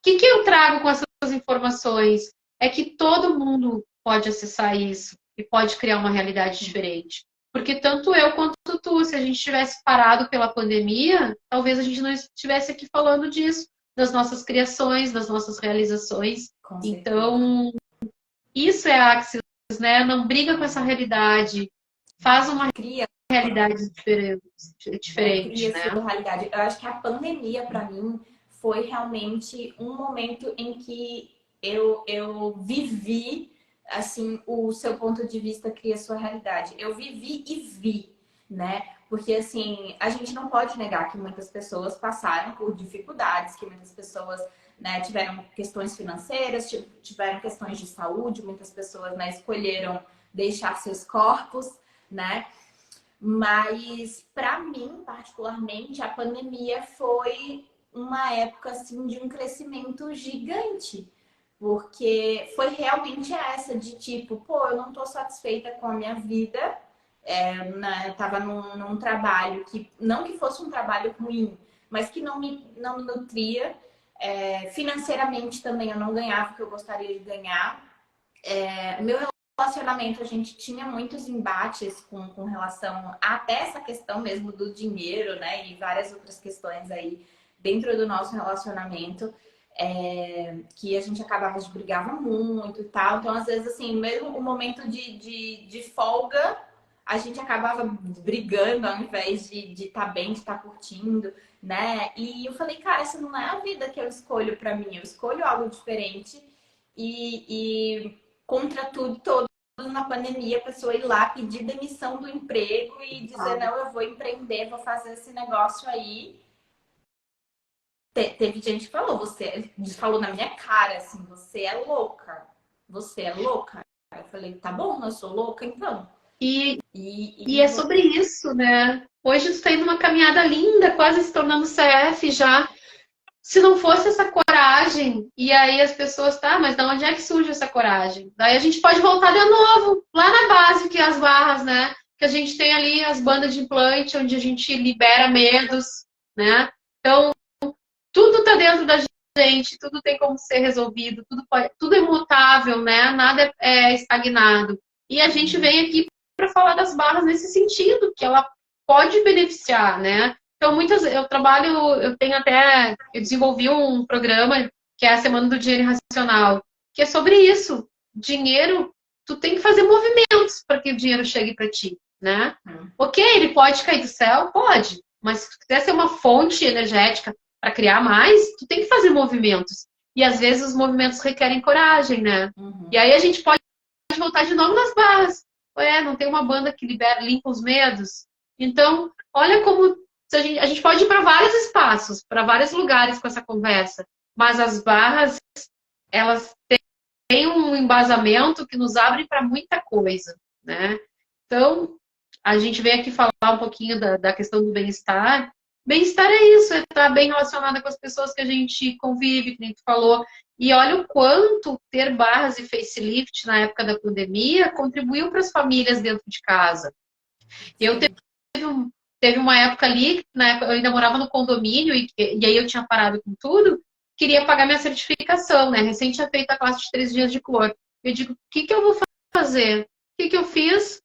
S2: eu trago com essas informações é que todo mundo pode acessar isso e pode criar uma realidade diferente. Porque tanto eu quanto tu, se a gente tivesse parado pela pandemia, talvez a gente não estivesse aqui falando disso, das nossas criações, das nossas realizações. Então, isso é Axis, né? Não briga com essa realidade, faz uma realidade diferente, né?
S1: Realidade. Eu acho que a pandemia, para mim, foi realmente um momento em que eu vivi, assim, o seu ponto de vista cria a sua realidade. Eu vivi e vi, né? Porque, assim, a gente não pode negar que muitas pessoas passaram por dificuldades, que muitas pessoas, né, tiveram questões financeiras, tiveram questões de saúde, muitas pessoas, né, escolheram deixar seus corpos, né? Mas, para mim, particularmente, a pandemia foi uma época assim, de um crescimento gigante. Porque foi realmente essa de tipo, eu não estou satisfeita com a minha vida. Eu tava num trabalho que, não que fosse um trabalho ruim, mas que não me nutria. Financeiramente também eu não ganhava o que eu gostaria de ganhar. Meu relacionamento, a gente tinha muitos embates com relação até essa questão mesmo do dinheiro, né? E várias outras questões aí dentro do nosso relacionamento, que a gente acabava de brigava muito e tal. Então, às vezes, assim, mesmo o momento de folga, a gente acabava brigando ao invés de estar bem, de estar curtindo, né? E eu falei, cara, essa não é a vida que eu escolho pra mim. Eu escolho algo diferente e contra tudo, todo na pandemia, a pessoa ir lá pedir demissão do emprego e dizer, não, eu vou empreender, vou fazer esse negócio aí. Teve gente que falou, você falou na minha cara, assim, você é louca. Você é louca. Eu falei, tá bom, eu sou louca, então.
S2: E é sobre isso, né? Hoje tu tá indo uma caminhada linda, quase se tornando CF já. se não fosse essa coragem, e aí as pessoas, tá, mas de onde é que surge essa coragem? Daí a gente pode voltar de novo, lá na base, que é as barras, né? Que a gente tem ali as bandas de implante, onde a gente libera medos, né? Então, tudo tá dentro da gente, tudo tem como ser resolvido, tudo é mutável, né? Nada é estagnado. E a gente vem aqui para falar das barras nesse sentido, que ela pode beneficiar, né? Então, eu desenvolvi um programa que é a Semana do Dinheiro Irracional, que é sobre isso. Dinheiro, tu tem que fazer movimentos para que o dinheiro chegue para ti, né? Ok, ele pode cair do céu? Pode. Mas se tu quiser ser uma fonte energética para criar mais, tu tem que fazer movimentos. E às vezes os movimentos requerem coragem, né? E aí a gente pode voltar de novo nas barras. Ué, não tem uma banda que limpa os medos? Então, olha como a gente pode ir para vários espaços, para vários lugares com essa conversa. Mas as barras, elas têm um embasamento que nos abre para muita coisa, né? Então, a gente veio aqui falar um pouquinho da questão do bem-estar. Bem-estar é isso, é estar bem relacionada com as pessoas que a gente convive, que nem tu falou. E olha o quanto ter barras e facelift na época da pandemia contribuiu para as famílias dentro de casa. Eu teve uma época ali, na época eu ainda morava no condomínio, e aí eu tinha parado com tudo, queria pagar minha certificação, né? Recém tinha feito a classe de 3 dias de cor. Eu digo, o que eu vou fazer? O que eu fiz?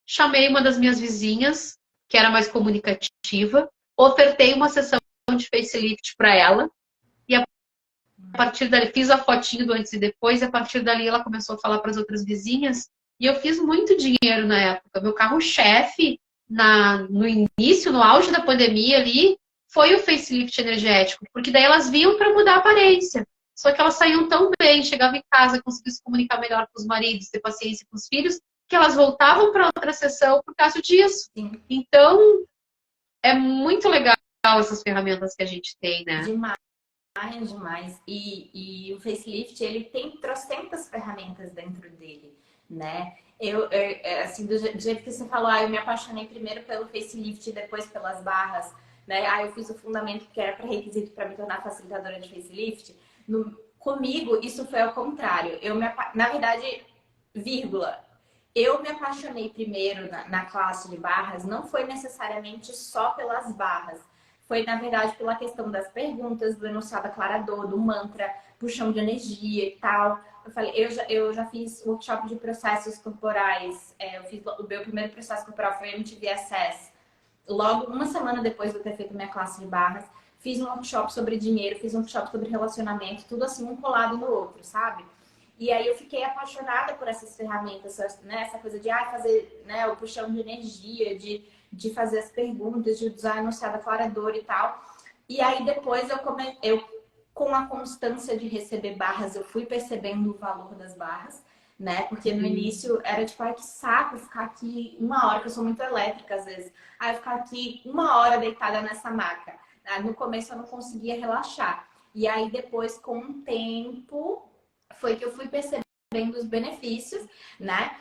S2: Chamei uma das minhas vizinhas, que era mais comunicativa, ofertei uma sessão de facelift para ela, e a partir dali fiz a fotinho do antes e depois, e a partir dali ela começou a falar para as outras vizinhas, e eu fiz muito dinheiro na época. Meu carro-chefe, no início, no auge da pandemia ali, foi o facelift energético, porque daí elas vinham para mudar a aparência. Só que elas saíam tão bem, chegavam em casa, conseguiam se comunicar melhor com os maridos, ter paciência com os filhos, que elas voltavam para outra sessão por causa disso.
S1: Sim.
S2: Então, é muito legal essas ferramentas que a gente tem, né?
S1: Demais, demais. E o facelift, ele tem trocentas ferramentas dentro dele, né? Assim, do jeito que você falou, eu me apaixonei primeiro pelo facelift e depois pelas barras, né? Eu fiz o fundamento que era pré-requisito para me tornar facilitadora de facelift. Comigo, isso foi ao contrário. Na verdade, vírgula, eu me apaixonei primeiro na classe de barras, não foi necessariamente só pelas barras. Foi, na verdade, pela questão das perguntas, do enunciado aclarador, do mantra, puxão de energia e tal. Eu falei, eu já fiz workshop de processos corporais. O meu primeiro processo corporal foi MTV Access. Logo, uma semana depois de eu ter feito minha classe de barras, fiz um workshop sobre dinheiro, fiz um workshop sobre relacionamento, tudo assim, um colado no outro, sabe? E aí eu fiquei apaixonada por essas ferramentas, né? Essa coisa de fazer, né, o puxão de energia, de fazer as perguntas, de usar enunciado aclarador e tal. E aí depois eu, com a constância de receber barras, eu fui percebendo o valor das barras, né? Porque no início era tipo, que saco ficar aqui 1 hora, que eu sou muito elétrica às vezes. Eu ficar aqui 1 hora deitada nessa maca. No começo eu não conseguia relaxar. E aí depois, com o tempo, foi que eu fui percebendo os benefícios, né?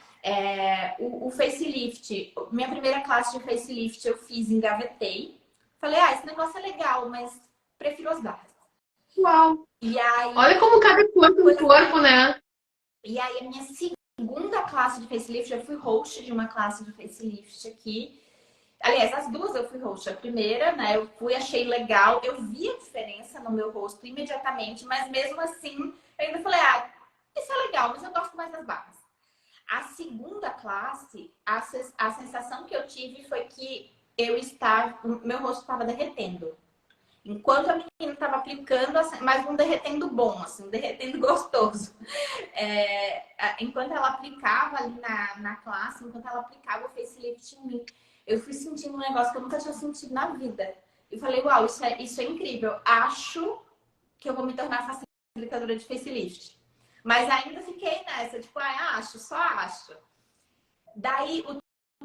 S1: O facelift, minha primeira classe de facelift eu fiz, engavetei. Falei, esse negócio é legal, mas prefiro as barras.
S2: Uau!
S1: E aí,
S2: olha como cada corpo é um corpo, né?
S1: E aí, a minha segunda classe de facelift, eu fui host de uma classe de facelift aqui. Aliás, as duas eu fui host. A primeira, né, eu fui, achei legal. Eu vi a diferença no meu rosto imediatamente, mas mesmo assim, eu ainda falei, isso é legal, mas eu gosto mais das barras. A segunda classe, a sensação que eu tive foi que meu rosto estava derretendo. Enquanto a menina estava aplicando, mas um derretendo bom, assim, um derretendo gostoso. Enquanto ela aplicava ali na classe, enquanto ela aplicava o facelift em mim, eu fui sentindo um negócio que eu nunca tinha sentido na vida. E falei, uau, isso é incrível. Acho que eu vou me tornar facilitadora de facelift. Mas ainda fiquei nessa, tipo, só acho. Daí,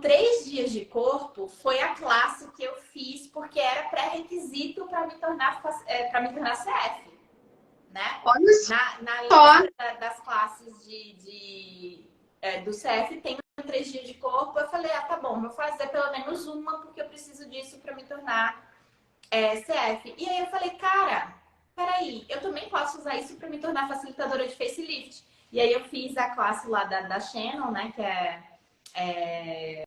S1: 3 dias de corpo foi a classe que eu fiz porque era pré-requisito para me tornar CF, né? Na lista das classes do CF tem 3 dias de corpo. Eu falei, tá bom, vou fazer pelo menos uma porque eu preciso disso para me tornar CF. E aí eu falei, cara, peraí, eu também posso usar isso para me tornar facilitadora de facelift. E aí eu fiz a classe lá da Shannon, né, que é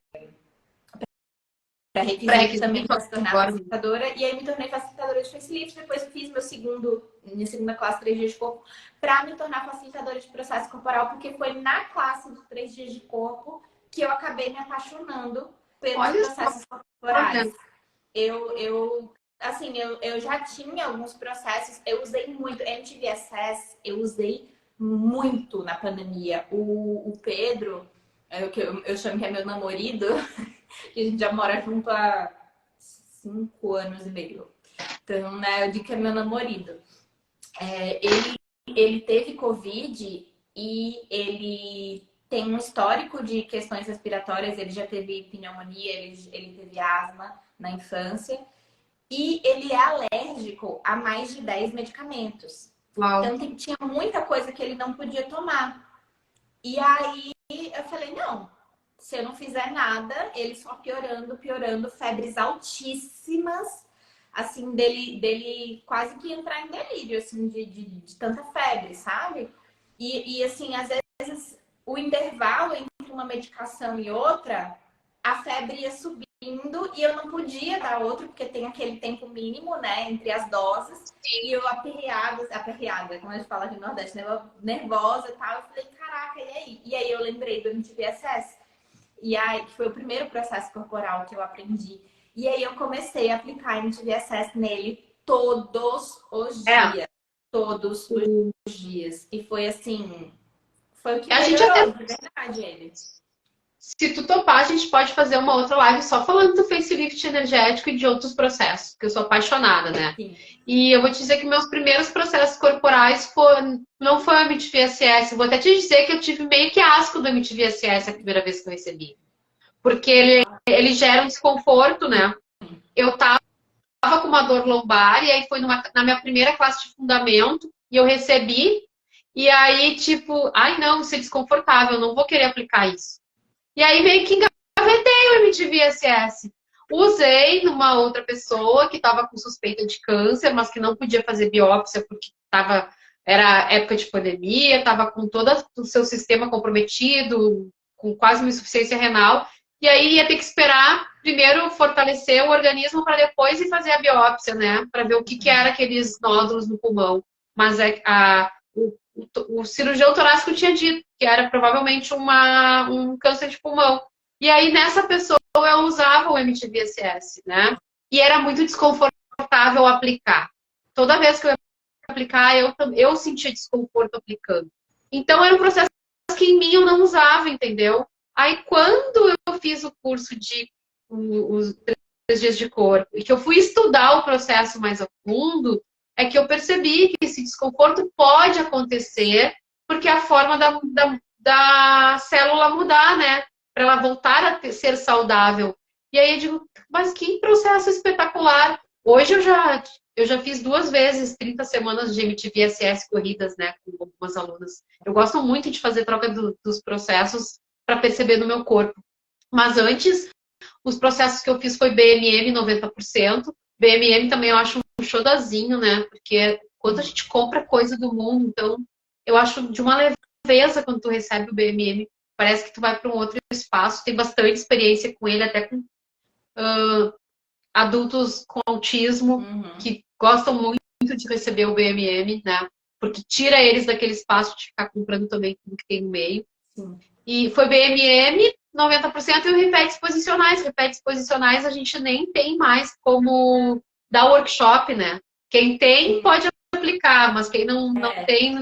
S1: pré-requisito também para se tornar
S2: agora.
S1: facilitadora. E aí me tornei facilitadora de facelift. Depois fiz minha segunda classe 3 dias de corpo para me tornar facilitadora de processo corporal, porque foi na classe dos 3 dias de corpo que eu acabei me apaixonando pelos processos corporais. Assim, eu já tinha alguns processos, eu usei muito, MTVSS, eu usei muito na pandemia. O Pedro, que eu chamo que é meu namorado, que a gente já mora junto há 5 anos e meio. Então, né, eu digo que é meu namorado. Ele teve Covid e ele tem um histórico de questões respiratórias, ele já teve pneumonia, ele teve asma na infância. E ele é alérgico a mais de 10 medicamentos.
S2: Uau.
S1: Então, tinha muita coisa que ele não podia tomar. E aí, eu falei, não, se eu não fizer nada, ele só piorando, febres altíssimas, assim, dele quase que entrar em delírio, assim, de tanta febre, sabe? E, assim, às vezes, o intervalo entre uma medicação e outra, a febre ia subindo e eu não podia dar outro, porque tem aquele tempo mínimo, né, entre as doses. Sim. E eu aperreada, como a gente fala aqui no Nordeste, nervosa e tal. Eu falei, caraca, e aí? E aí eu lembrei do MTVSS. E aí, que foi o primeiro processo corporal que eu aprendi. E aí eu comecei a aplicar MTVSS nele todos os dias. Todos os dias. E foi assim, foi o que melhorou, de verdade, ele.
S2: Se tu topar, a gente pode fazer uma outra live só falando do facelift energético e de outros processos, porque eu sou apaixonada, né?
S1: Sim.
S2: E eu vou te dizer que meus primeiros processos corporais não foi o MTVSS. Vou até te dizer que eu tive meio que asco do MTVSS a primeira vez que eu recebi. Porque ele gera um desconforto, né? Eu tava com uma dor lombar e aí foi na minha primeira classe de fundamento e eu recebi. E aí, tipo, ai não, isso é desconfortável, eu não vou querer aplicar isso. E aí meio que engavetei o MTVSS. Usei numa outra pessoa que estava com suspeita de câncer, mas que não podia fazer biópsia porque era época de pandemia, estava com todo o seu sistema comprometido, com quase uma insuficiência renal. E aí ia ter que esperar primeiro fortalecer o organismo para depois ir fazer a biópsia, né? Para ver o que era aqueles nódulos no pulmão. Mas o cirurgião torácico tinha dito que era provavelmente um câncer de pulmão. E aí, nessa pessoa, eu usava o MTVSS, né? E era muito desconfortável aplicar. Toda vez que eu ia aplicar, eu sentia desconforto aplicando. Então, era um processo que em mim eu não usava, entendeu? Aí, quando eu fiz o curso de os 3 dias de corpo e que eu fui estudar o processo mais a fundo, é que eu percebi que esse desconforto pode acontecer porque a forma da célula mudar, né? Para ela voltar a ser saudável. E aí eu digo, mas que processo espetacular. Hoje eu já fiz 2 vezes 30 semanas de MTVSS corridas, né? Com algumas alunas. Eu gosto muito de fazer troca dos processos para perceber no meu corpo. Mas antes, os processos que eu fiz foi BMM 90%. BMM também eu acho um xodozinho, né? Porque quando a gente compra coisa do mundo, então eu acho de uma leveza quando tu recebe o BMM. Parece que tu vai para um outro espaço. Tem bastante experiência com ele, até com adultos com autismo, que gostam muito de receber o BMM, né? Porque tira eles daquele espaço de ficar comprando também tudo que tem no meio.
S1: Sim.
S2: E foi BMM 90% e o repetes posicionais. Repetes posicionais a gente nem tem mais como dar workshop, né? Quem tem pode aplicar, mas quem não tem,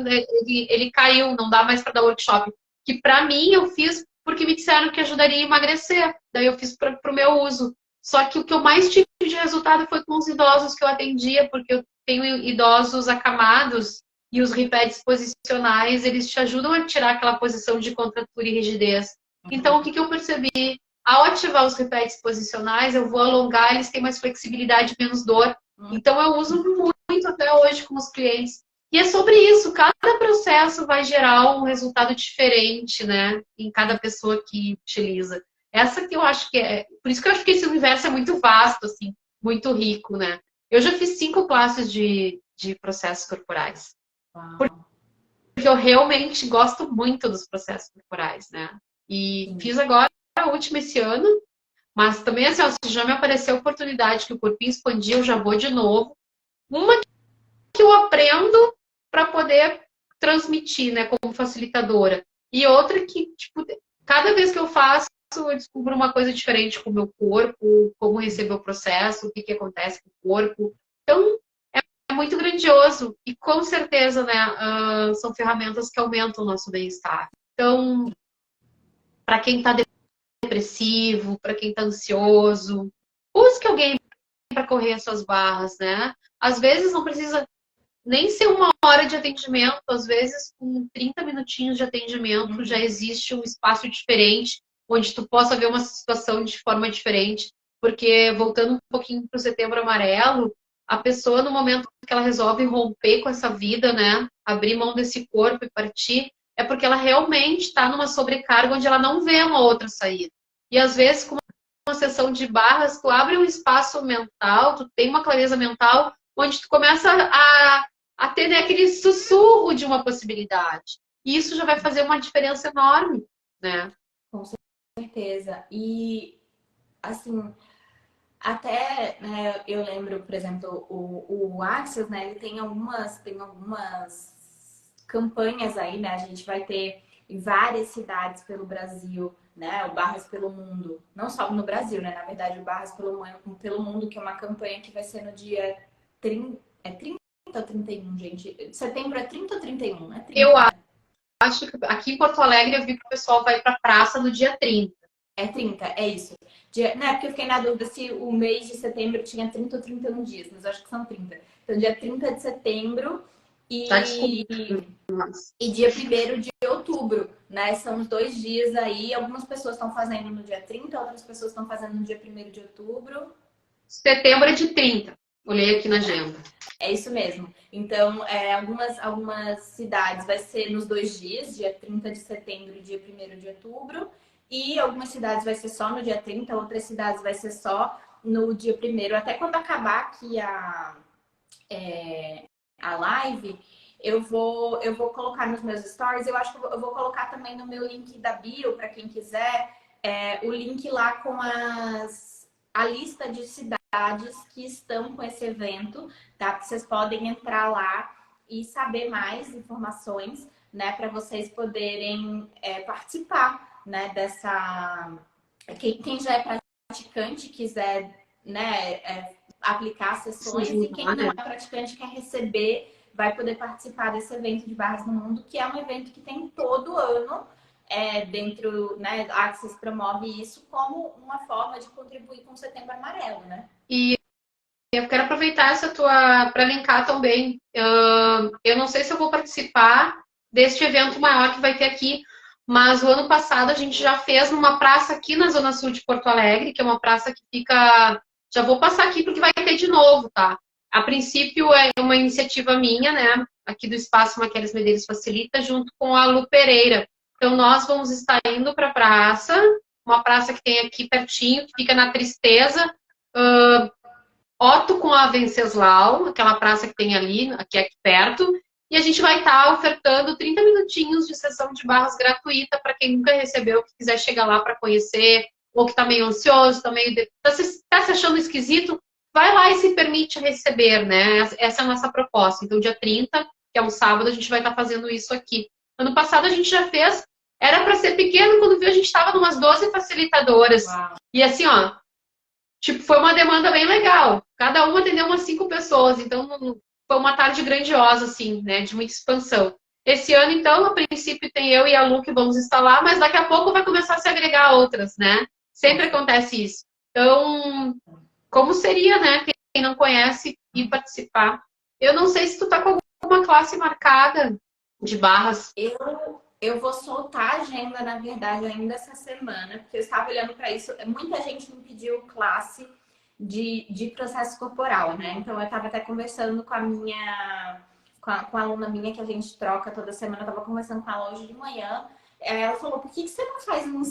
S2: ele caiu, não dá mais para dar workshop. Que para mim eu fiz porque me disseram que ajudaria a emagrecer. Daí eu fiz para o meu uso. Só que o que eu mais tive de resultado foi com os idosos que eu atendia, porque eu tenho idosos acamados e os repetes posicionais, eles te ajudam a tirar aquela posição de contratura e rigidez. Então, o que eu percebi? Ao ativar os repetes posicionais, eu vou alongar, eles têm mais flexibilidade, menos dor. Então, eu uso muito até hoje com os clientes. E é sobre isso, cada processo vai gerar um resultado diferente, né? Em cada pessoa que utiliza. Essa que eu acho que é... Por isso que eu acho que esse universo é muito vasto, assim, muito rico, né? Eu já fiz 5 classes de de processos corporais.
S1: Uau.
S2: Porque eu realmente gosto muito dos processos corporais, né? E
S1: Sim.
S2: fiz agora a última esse ano, mas também assim, ó, se já me apareceu a oportunidade que o corpinho expandir, eu já vou de novo. Uma que eu aprendo para poder transmitir, né, como facilitadora. E outra que, tipo, cada vez que eu faço, eu descubro uma coisa diferente com o meu corpo, como receber o processo, o que, que acontece com o corpo. Então, é muito grandioso. E com certeza, né, são ferramentas que aumentam o nosso bem-estar. Então, para quem está depressivo, para quem está ansioso, busque alguém para correr as suas barras, né? Às vezes não precisa nem ser 1 hora de atendimento, às vezes com 30 minutinhos de atendimento já existe um espaço diferente, onde tu possa ver uma situação de forma diferente. Porque, voltando um pouquinho para o Setembro Amarelo, a pessoa, no momento que ela resolve romper com essa vida, né, abrir mão desse corpo e partir, é porque ela realmente está numa sobrecarga onde ela não vê uma outra saída. E às vezes, com uma sessão de barras, tu abre um espaço mental, tu tem uma clareza mental, onde tu começa a ter, né, aquele sussurro de uma possibilidade. E isso já vai fazer uma diferença enorme, né?
S1: Com certeza. E, assim, até, né, eu lembro, por exemplo, o Axis, né, ele tem algumas campanhas aí, né? A gente vai ter em várias cidades pelo Brasil, né? O Barras pelo Mundo. Não só no Brasil, né? Na verdade, o Barras pelo Mundo, que é uma campanha que vai ser no dia 30, 30 ou 31, gente? Setembro é 30 ou 31? É
S2: Eu
S1: 30, né?
S2: acho que aqui em Porto Alegre eu vi que o pessoal vai para a praça no dia 30.
S1: É 30, é isso. Dia, né, porque eu fiquei na dúvida se o mês de setembro tinha 30 ou 31 dias, mas eu acho que são 30. Então, dia 30 de setembro
S2: Já descobri.
S1: e dia 1º de outubro, né? São os 2 dias aí. Algumas pessoas estão fazendo no dia 30, outras pessoas estão fazendo no dia 1º de outubro.
S2: Setembro é de 30. Olhei aqui na agenda.
S1: É isso mesmo. Então, algumas cidades vai ser nos 2 dias, dia 30 de setembro e dia 1º de outubro. E algumas cidades vai ser só no dia 30, outras cidades vai ser só no dia 1º. Até quando acabar aqui a live, eu vou colocar nos meus stories. Eu acho que eu vou colocar também no meu link da bio, para quem quiser, o link lá com a lista de cidades que estão com esse evento, tá? Vocês podem entrar lá e saber mais informações, né? Para vocês poderem participar, né? Dessa... Quem já é praticante quiser, né? Aplicar sessões, e quem não é praticante quer receber, vai poder participar desse evento de Barras no Mundo, que é um evento que tem todo ano dentro, né? A Axis promove isso como uma forma de contribuir com o Setembro Amarelo, né?
S2: E eu quero aproveitar essa tua para linkar também. Eu não sei se eu vou participar deste evento maior que vai ter aqui, mas o ano passado a gente já fez numa praça aqui na Zona Sul de Porto Alegre, que é uma praça que fica. Já vou passar aqui porque vai ter de novo, tá? A princípio é uma iniciativa minha, né? Aqui do Espaço Maqueles Medeiros Facilita, junto com a Lu Pereira. Então nós vamos estar indo para a praça, uma praça que tem aqui pertinho, que fica na Tristeza. Otto com a Venceslau, aquela praça que tem ali, aqui perto, e a gente vai estar ofertando 30 minutinhos de sessão de barras gratuita para quem nunca recebeu, que quiser chegar lá para conhecer, ou que está meio ansioso, está se achando esquisito, vai lá e se permite receber, né? Essa é a nossa proposta. Então, dia 30, que é um sábado, a gente vai estar fazendo isso aqui. Ano passado a gente já fez, era para ser pequeno, quando viu a gente estava em umas 12 facilitadoras.
S1: Uau.
S2: E assim, ó, tipo, foi uma demanda bem legal. Cada uma atendeu umas 5 pessoas. Então, foi uma tarde grandiosa, assim, né? De muita expansão. Esse ano, então, a princípio tem eu e a Lu que vamos instalar, mas daqui a pouco vai começar a se agregar outras, né? Sempre acontece isso. Então, como seria, né? Quem não conhece ir participar. Eu não sei se tu tá com alguma classe marcada de barras.
S1: Eu vou soltar a agenda, na verdade, ainda essa semana, porque eu estava olhando para isso. Muita gente me pediu classe de processo corporal, né? Então, eu estava até conversando com a aluna minha, que a gente troca toda semana. Eu estava conversando com ela hoje de manhã. Ela falou, por que você não faz um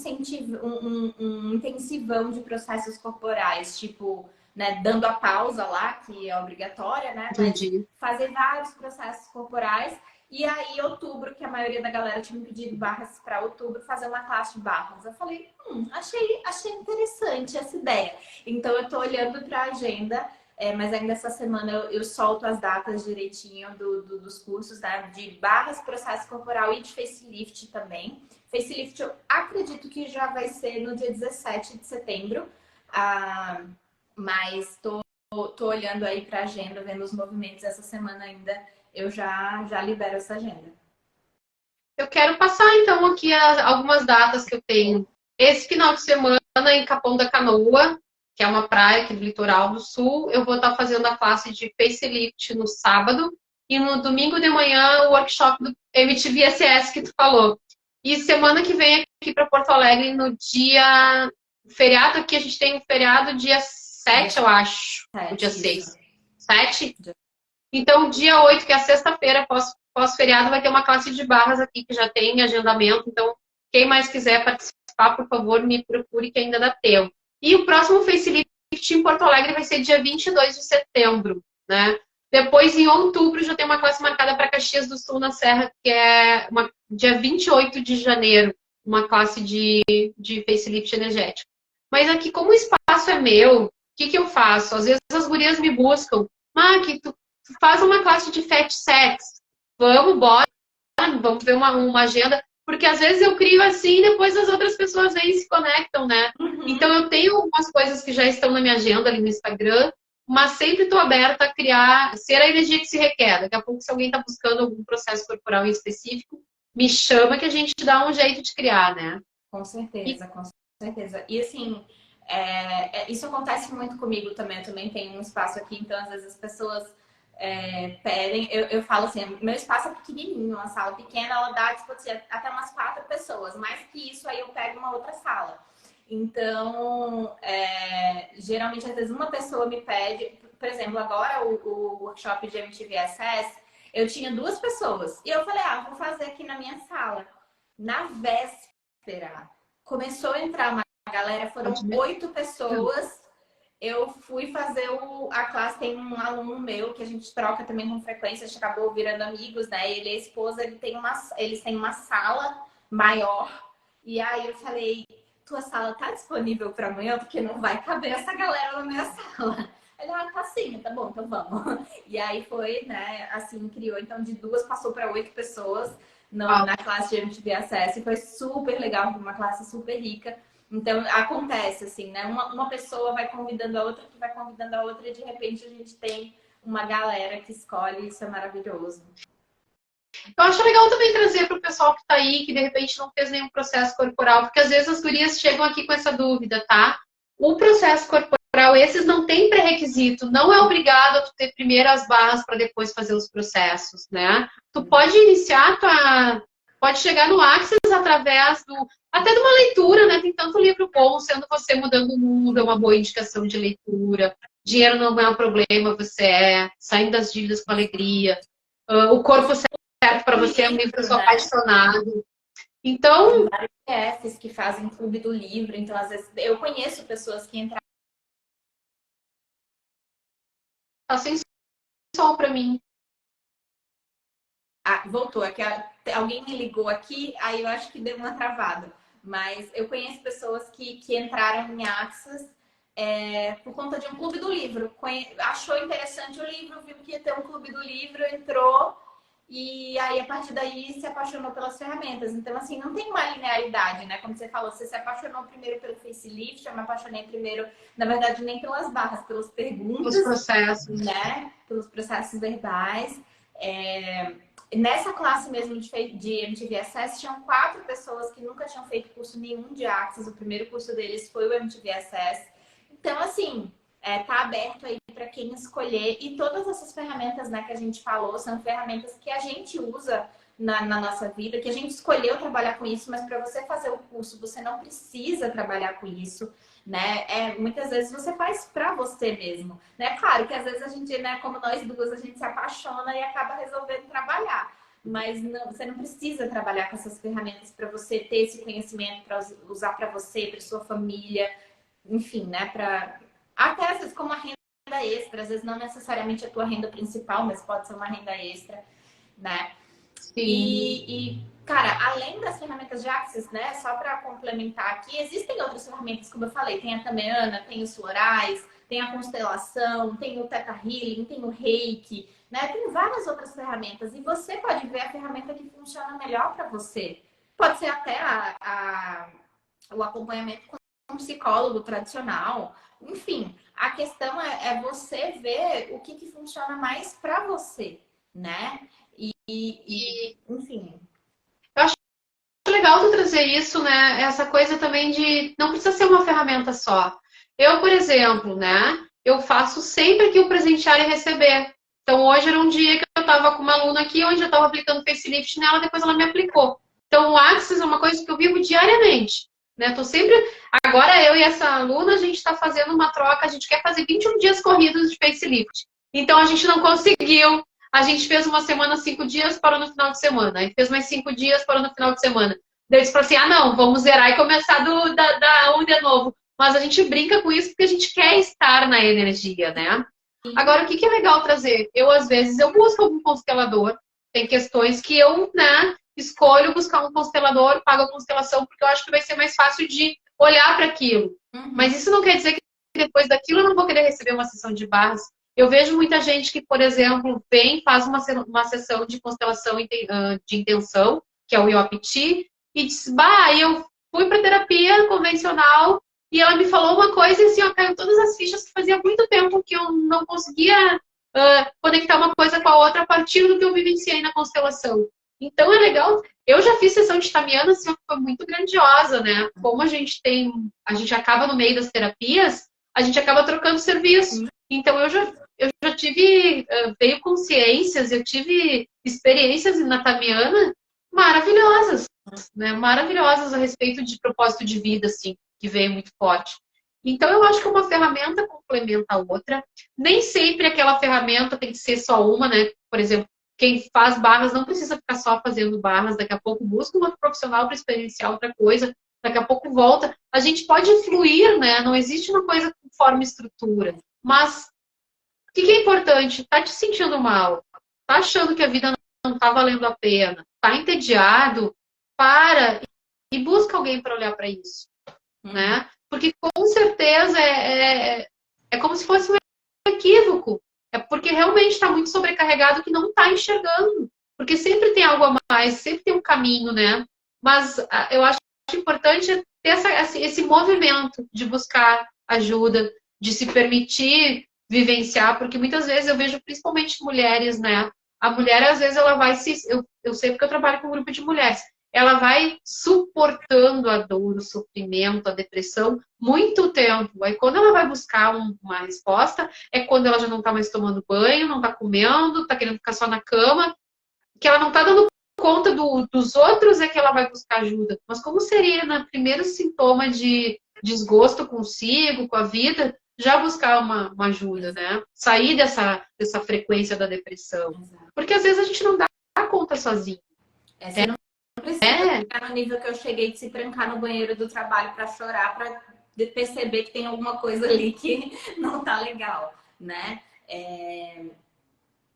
S1: intensivão de processos corporais? Tipo, né, dando a pausa lá, que é obrigatória, né? Mas
S2: Entendi.
S1: fazer vários processos corporais. E aí, outubro, que a maioria da galera tinha me pedido barras para outubro, fazer uma classe de barras. Eu falei, achei interessante essa ideia. Então, eu tô olhando para a agenda, mas ainda essa semana eu solto as datas direitinho dos cursos, né? De barras, processo corporal e de facelift também. Facelift, eu acredito que já vai ser no dia 17 de setembro. Ah, mas tô olhando aí para a agenda, vendo os movimentos essa semana ainda. Eu já libero essa agenda.
S2: Eu quero passar então aqui algumas datas que eu tenho. Esse final de semana em Capão da Canoa, que é uma praia aqui do litoral do sul, eu vou estar fazendo a classe de facelift no sábado e no domingo de manhã o workshop do MTV SS que tu falou. E semana que vem aqui para Porto Alegre no dia feriado aqui a gente tem um feriado dia 7, eu acho, o dia 6. 7? Então, dia 8, que é a sexta-feira, pós-feriado, vai ter uma classe de barras aqui, que já tem agendamento. Então, quem mais quiser participar, por favor, me procure, que ainda dá tempo. E o próximo Facelift em Porto Alegre vai ser dia 22 de setembro, né? Depois, em outubro, já tem uma classe marcada para Caxias do Sul, na Serra, que é dia 28 de janeiro, uma classe de Facelift energético. Mas aqui, como o espaço é meu, o que eu faço? Às vezes as gurias me buscam. Que tu faz uma classe de fat sex. Bora, vamos ver uma agenda. Porque às vezes eu crio assim e depois as outras pessoas vêm e se conectam, né? Então eu tenho algumas coisas que já estão na minha agenda ali no Instagram, mas sempre estou aberta a criar, ser a energia que se requer. Daqui a pouco, se alguém está buscando algum processo corporal em específico, me chama que a gente dá um jeito de criar, né?
S1: Com certeza, com certeza. E assim, isso acontece muito comigo também. Eu também tenho um espaço aqui, então às vezes as pessoas pedem. Eu falo assim, meu espaço é pequenininho, uma sala pequena, ela dá tipo, assim, até umas 4 pessoas. Mais que isso, aí eu pego uma outra sala. Então, geralmente, às vezes uma pessoa me pede, por exemplo, agora o workshop de MTVSS, eu tinha 2 pessoas. E eu falei, vou fazer aqui na minha sala. Na véspera, começou a entrar uma galera, foram 8 pessoas. Eu fui fazer a classe, tem um aluno meu que a gente troca também com frequência, a gente acabou virando amigos, né? Ele e a esposa, eles têm uma sala maior. E aí eu falei, tua sala tá disponível para amanhã? Porque não vai caber essa galera na minha sala. Ele, tá sim, tá bom, então vamos. E aí foi, né, assim, criou, então de 2 passou para 8 pessoas na classe de MTV Access. Foi super legal, foi uma classe super rica. Então, acontece assim, né? Uma pessoa vai convidando a outra, que vai convidando a outra, e de repente a gente tem uma galera que escolhe, isso é maravilhoso.
S2: Eu acho legal também trazer para o pessoal que está aí, que de repente não fez nenhum processo corporal, porque às vezes as gurias chegam aqui com essa dúvida, tá? O processo corporal, esses não tem pré-requisito, não é obrigado a tu ter primeiro as barras para depois fazer os processos, né? Tu pode iniciar pode chegar no Access através até de uma leitura, né? Tem tanto livro bom, sendo você mudando o mundo, é uma boa indicação de leitura. Dinheiro não é um problema, você saindo das dívidas com alegria. O corpo certo para você, é um livro que eu sou apaixonado. Então.
S1: Tem vários chefs que fazem clube do livro, então às vezes eu conheço pessoas que entraram.
S2: Tá sem som para mim.
S1: Voltou, é que alguém me ligou aqui, aí eu acho que deu uma travada. Mas eu conheço pessoas que entraram em Axis por conta de um clube do livro. Achou interessante o livro, viu que ia ter um clube do livro, entrou. E aí, a partir daí, se apaixonou pelas ferramentas. Então, assim, não tem uma linearidade, né? Como você falou, você se apaixonou primeiro pelo facelift, eu me apaixonei primeiro, na verdade, nem pelas barras, pelas perguntas.
S2: Os processos.
S1: Né? Pelos processos verbais. Nessa classe mesmo de MTV Access, tinham 4 pessoas que nunca tinham feito curso nenhum de Access. O primeiro curso deles foi o MTV Access. Então, assim, tá aberto aí para quem escolher. E todas essas ferramentas, né, que a gente falou, são ferramentas que a gente usa na nossa vida, que a gente escolheu trabalhar com isso, mas para você fazer o curso, você não precisa trabalhar com isso, né? Muitas vezes você faz para você mesmo, né? Claro que às vezes a gente, né, como nós duas, a gente se apaixona e acaba resolvendo trabalhar. Mas você não precisa trabalhar com essas ferramentas para você ter esse conhecimento, para usar para você, para sua família, enfim, né? Até às vezes como uma renda extra, às vezes não necessariamente a tua renda principal, mas pode ser uma renda extra, né?
S2: Sim.
S1: Cara, além das ferramentas de Axis, né? Só para complementar aqui, existem outras ferramentas, como eu falei, tem a Tameana, tem os florais, tem a constelação, tem o Theta Healing, tem o Reiki, né? Tem várias outras ferramentas e você pode ver a ferramenta que funciona melhor para você. Pode ser até o acompanhamento com um psicólogo tradicional. Enfim, a questão é você ver o que funciona mais para você, né? Enfim.
S2: Eu acho legal tu trazer isso, né? Essa coisa também de não precisa ser uma ferramenta só. Eu, por exemplo, né? Eu faço sempre aqui o presentear e receber. Então, hoje era um dia que eu estava com uma aluna aqui, onde eu estava aplicando facelift nela, depois ela me aplicou. Então, o Axis é uma coisa que eu vivo diariamente. Né? Tô sempre. Agora, eu e essa aluna, a gente está fazendo uma troca, a gente quer fazer 21 dias corridos de facelift. Então, a gente não conseguiu. A gente fez uma semana, 5 dias, parou no final de semana. Aí fez mais 5 dias, parou no final de semana. Daí eles falaram assim, ah, não, vamos zerar e começar da 1 de novo. Mas a gente brinca com isso porque a gente quer estar na energia, né? Agora, o que é legal trazer? Eu, às vezes, eu busco algum constelador. Tem questões que eu, né, escolho buscar um constelador, pago a constelação, porque eu acho que vai ser mais fácil de olhar para aquilo. Mas isso não quer dizer que depois daquilo eu não vou querer receber uma sessão de barras. Eu vejo muita gente que, por exemplo, vem, faz uma sessão de constelação de intenção, que é o IOPT, e diz, bah, eu fui para terapia convencional e ela me falou uma coisa e assim, ó, caiu todas as fichas que fazia muito tempo que eu não conseguia conectar uma coisa com a outra a partir do que eu vivenciei na constelação. Então é legal. Eu já fiz sessão de Tamiana, assim, foi muito grandiosa, né? Como a gente acaba no meio das terapias, a gente acaba trocando serviço. Então eu já tive, veio consciências, eu tive experiências na Tamiana maravilhosas, né? Maravilhosas a respeito de propósito de vida, assim, que veio muito forte. Então, eu acho que uma ferramenta complementa a outra. Nem sempre aquela ferramenta tem que ser só uma, né? Por exemplo, quem faz barras não precisa ficar só fazendo barras, daqui a pouco busca um outro profissional para experienciar outra coisa, daqui a pouco volta. A gente pode fluir, né? Não existe uma coisa com forma e estrutura. Mas o que é importante? Tá te sentindo mal? Tá achando que a vida não tá valendo a pena? Tá entediado? Para e busca alguém para olhar para isso, né? Porque com certeza é como se fosse um equívoco. É porque realmente está muito sobrecarregado que não está enxergando. Porque sempre tem algo a mais, sempre tem um caminho, né? Mas eu acho importante ter esse movimento de buscar ajuda, de se permitir vivenciar, porque muitas vezes eu vejo principalmente mulheres, né? A mulher, às vezes, ela vai se. Eu sei porque eu trabalho com um grupo de mulheres. Ela vai suportando a dor, o sofrimento, a depressão muito tempo. Aí quando ela vai buscar uma resposta, é quando ela já não está mais tomando banho, não está comendo, está querendo ficar só na cama, que ela não está dando conta dos outros, é que ela vai buscar ajuda. Mas como seria, no primeiro sintoma de desgosto consigo, com a vida, já buscar uma ajuda, né? Sair dessa frequência da depressão. Porque às vezes a gente não dá conta sozinho.
S1: Você não precisa chegar no nível que eu cheguei de se trancar no banheiro do trabalho para chorar, para perceber que tem alguma coisa ali que não tá legal, né?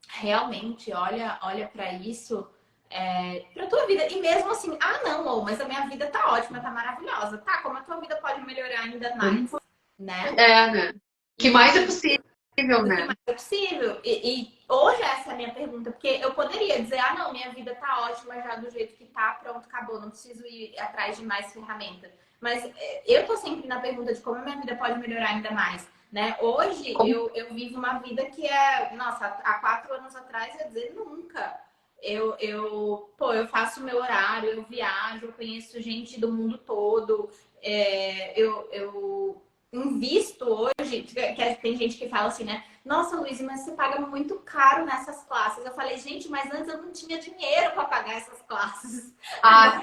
S1: Realmente, olha para isso, para tua vida. E mesmo assim, não, mas a minha vida tá ótima, tá maravilhosa. Tá, como a tua vida pode melhorar ainda mais, né?
S2: Né? Que mais é possível, né?
S1: Que mais é possível. E hoje essa é a minha pergunta, porque eu poderia dizer, não, minha vida tá ótima já do jeito que tá, pronto, acabou, não preciso ir atrás de mais ferramenta. Mas eu tô sempre na pergunta de como a minha vida pode melhorar ainda mais, né? Hoje eu vivo uma vida que nossa, há 4 anos atrás ia dizer nunca. Eu faço o meu horário, eu viajo, eu conheço gente do mundo todo, eu invisto hoje, que tem gente que fala assim, né? Nossa, Luiz, mas você paga muito caro nessas classes. Eu falei, gente, mas antes eu não tinha dinheiro para pagar essas classes.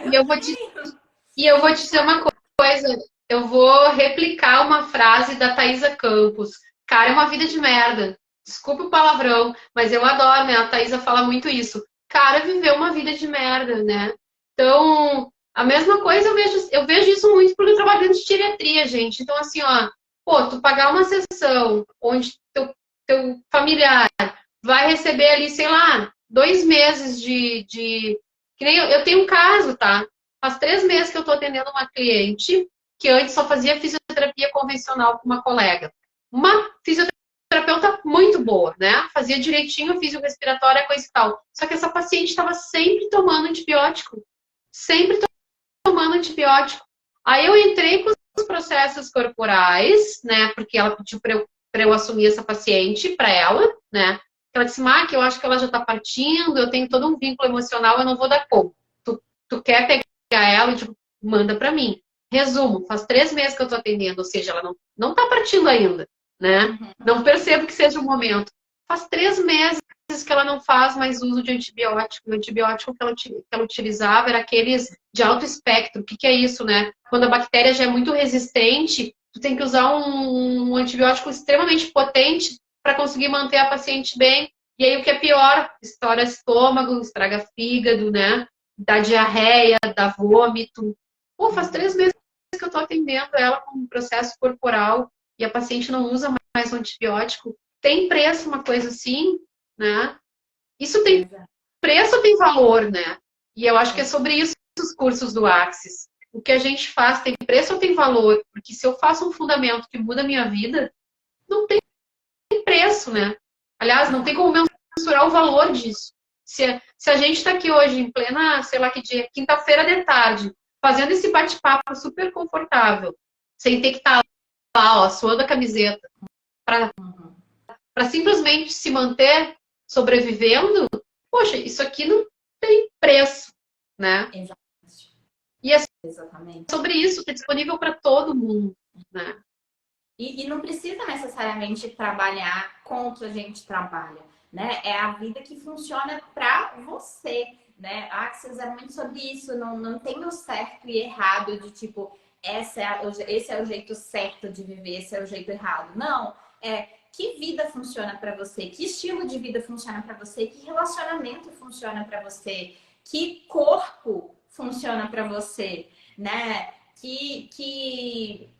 S2: E eu vou te dizer uma coisa. Eu vou replicar uma frase da Thaisa Campos. Cara, é uma vida de merda. Desculpa o palavrão, mas eu adoro, né? A Thaisa fala muito isso. Cara, viveu uma vida de merda, né? Então, a mesma coisa eu vejo isso muito porque eu trabalho dentro de geriatria, gente. Então, assim, ó, Pô, tu pagar uma sessão onde teu familiar vai receber ali, sei lá, 2 meses Que nem eu tenho um caso, tá? Faz 3 meses que eu tô atendendo uma cliente que antes só fazia fisioterapia convencional com uma colega. Uma fisioterapeuta muito boa, né? Fazia direitinho fisiorrespiratória, coisa e tal. Só que essa paciente estava sempre tomando antibiótico. Sempre tomando antibiótico. Aí eu entrei com os processos corporais, né? Porque ela pediu para eu assumir essa paciente para ela, né? Ela disse, que eu acho que ela já está partindo, eu tenho todo um vínculo emocional, eu não vou dar conta. Tu quer pegar ela e tipo, manda para mim. Resumo, faz 3 meses que eu estou atendendo, ou seja, ela não está partindo ainda, né? Não percebo que seja o momento. Faz 3 meses que ela não faz mais uso de antibiótico. O antibiótico que ela utilizava era aqueles de alto espectro. O que é isso, né? Quando a bactéria já é muito resistente, tu tem que usar um antibiótico extremamente potente para conseguir manter a paciente bem. E aí o que é pior, estoura estômago, estraga fígado, né? Dá diarreia, dá vômito. Pô, faz 3 meses que eu tô atendendo ela com um processo corporal e a paciente não usa mais o antibiótico. Tem preço uma coisa assim, né? Isso tem preço ou tem valor, né? E eu acho que é sobre isso os cursos do Axis. O que a gente faz tem preço ou tem valor? Porque se eu faço um fundamento que muda a minha vida, não tem preço, né? Aliás, não tem como mensurar o valor disso. Se a gente está aqui hoje, em plena, sei lá que dia, quinta-feira de tarde, fazendo esse bate-papo super confortável, sem ter que estar lá, ó, suando a camiseta, para simplesmente se manter sobrevivendo, poxa, isso aqui não tem preço, né?
S1: Exatamente.
S2: E é sobre isso, que é disponível para todo mundo, né?
S1: E não precisa necessariamente trabalhar quanto a gente trabalha, né? É a vida que funciona para você, né? A Axis é muito sobre isso, não tem o certo e errado de tipo, esse é o jeito certo de viver, esse é o jeito errado. Não, que vida funciona para você, que estilo de vida funciona para você, que relacionamento funciona para você, que corpo funciona para você, né? Que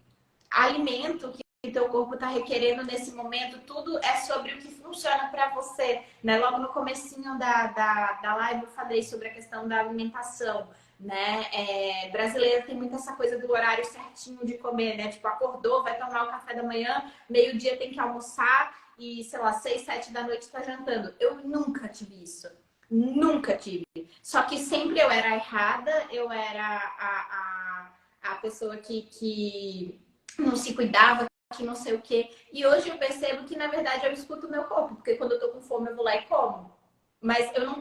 S1: alimento que teu corpo está requerendo nesse momento, tudo é sobre o que funciona para você, né? Logo no comecinho da live eu falei sobre a questão da alimentação, né? Brasileiro tem muito essa coisa do horário certinho de comer, né? Tipo, acordou, vai tomar o café da manhã, meio-dia tem que almoçar e, sei lá, 6, 7 da noite está jantando. Eu nunca tive isso. Nunca tive. Só que sempre eu era errada, eu era a pessoa que não se cuidava, que não sei o quê. E hoje eu percebo que, na verdade, eu escuto o meu corpo. Porque quando eu tô com fome, eu vou lá e como. Mas eu não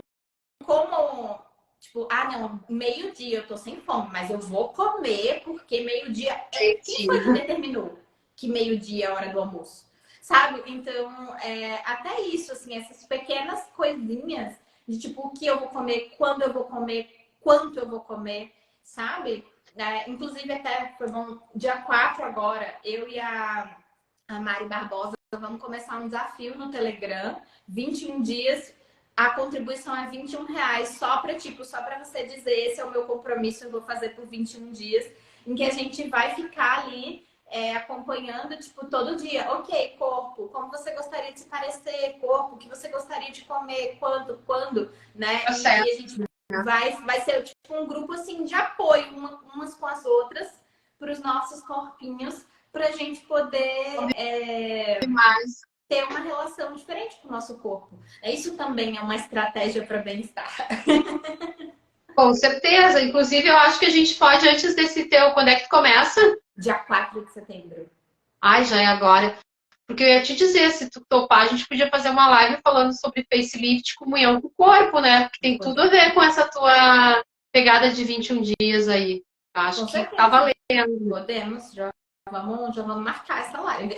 S1: como, tipo, não, meio-dia eu tô sem fome, mas eu vou comer porque meio-dia... Quem foi que determinou que meio-dia é a hora do almoço? Sabe? Então, até isso, assim, essas pequenas coisinhas de, tipo, o que eu vou comer, quando eu vou comer, quanto eu vou comer, sabe? Inclusive, até foi bom, dia 4 agora, eu e a Mari Barbosa vamos começar um desafio no Telegram, 21 dias, a contribuição é R$ 21, só para você dizer, esse é o meu compromisso, eu vou fazer por 21 dias, em que a gente vai ficar ali acompanhando, tipo, todo dia. Ok, corpo, como você gostaria de se parecer? Corpo, o que você gostaria de comer? Quando, né?
S2: Tá
S1: E
S2: certo.
S1: a gente vai ser tipo um grupo assim de apoio umas com as outras para os nossos corpinhos, para a gente poder ter uma relação diferente com o nosso corpo. Isso também é uma estratégia para bem-estar.
S2: Com certeza. Inclusive, eu acho que a gente pode, antes desse teu, quando é que começa?
S1: Dia 4 de setembro.
S2: Ai, já é agora. Porque eu ia te dizer, se tu topar, a gente podia fazer uma live falando sobre facelift, comunhão com o corpo, né? Porque tem tudo a ver com essa tua pegada de 21 dias aí. Acho que tá valendo.
S1: Podemos, já vamos marcar essa live.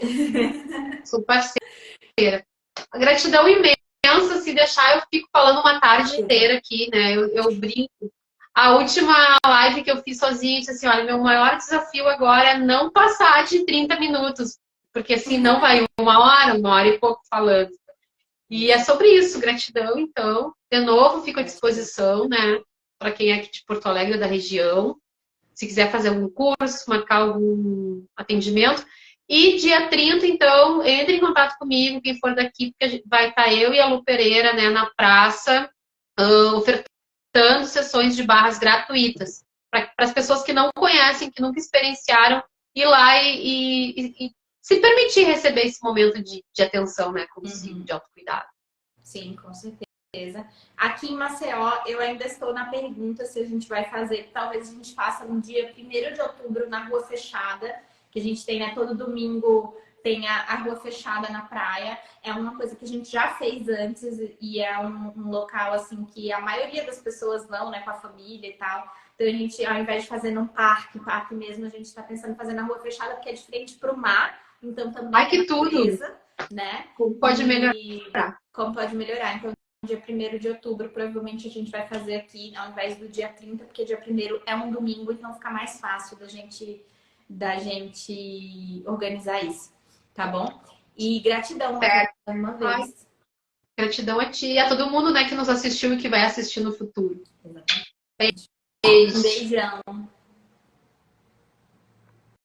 S2: Sou parceira. A gratidão imensa, se deixar, eu fico falando uma tarde inteira aqui, né? Eu brinco. A última live que eu fiz sozinha, disse assim, olha, meu maior desafio agora é não passar de 30 minutos. Porque assim, não vai 1 hora e pouco falando. E é sobre isso, gratidão, então. De novo, fico à disposição, né? Para quem é aqui de Porto Alegre, da região. Se quiser fazer algum curso, marcar algum atendimento. E dia 30, então, entre em contato comigo, quem for daqui, porque vai estar eu e a Lu Pereira, né, na praça, ofertando sessões de barras gratuitas. Para as pessoas que não conhecem, que nunca experienciaram, ir lá e se permitir receber esse momento de atenção, né, consigo, de autocuidado.
S1: Sim, com certeza. Aqui em Maceió, eu ainda estou na pergunta se a gente vai fazer, talvez a gente faça no dia 1º de outubro na Rua Fechada, que a gente tem, né, todo domingo tem a Rua Fechada na praia. É uma coisa que a gente já fez antes e é um local, assim, que a maioria das pessoas vão, né, com a família e tal. Então a gente, ao invés de fazer num parque mesmo, a gente está pensando em fazer na Rua Fechada, porque é de frente para o mar, então também
S2: Ai, que tudo!
S1: Natureza, né?
S2: Como pode melhorar.
S1: Como pode melhorar. Então, dia 1º de outubro, provavelmente a gente vai fazer aqui, ao invés do dia 30, porque dia 1º é um domingo, então fica mais fácil da gente organizar isso, tá bom? E gratidão mais uma vez.
S2: Ai, gratidão a ti e a todo mundo, né, que nos assistiu e que vai assistir no futuro.
S1: Exatamente.
S2: Beijo.
S1: Um beijão.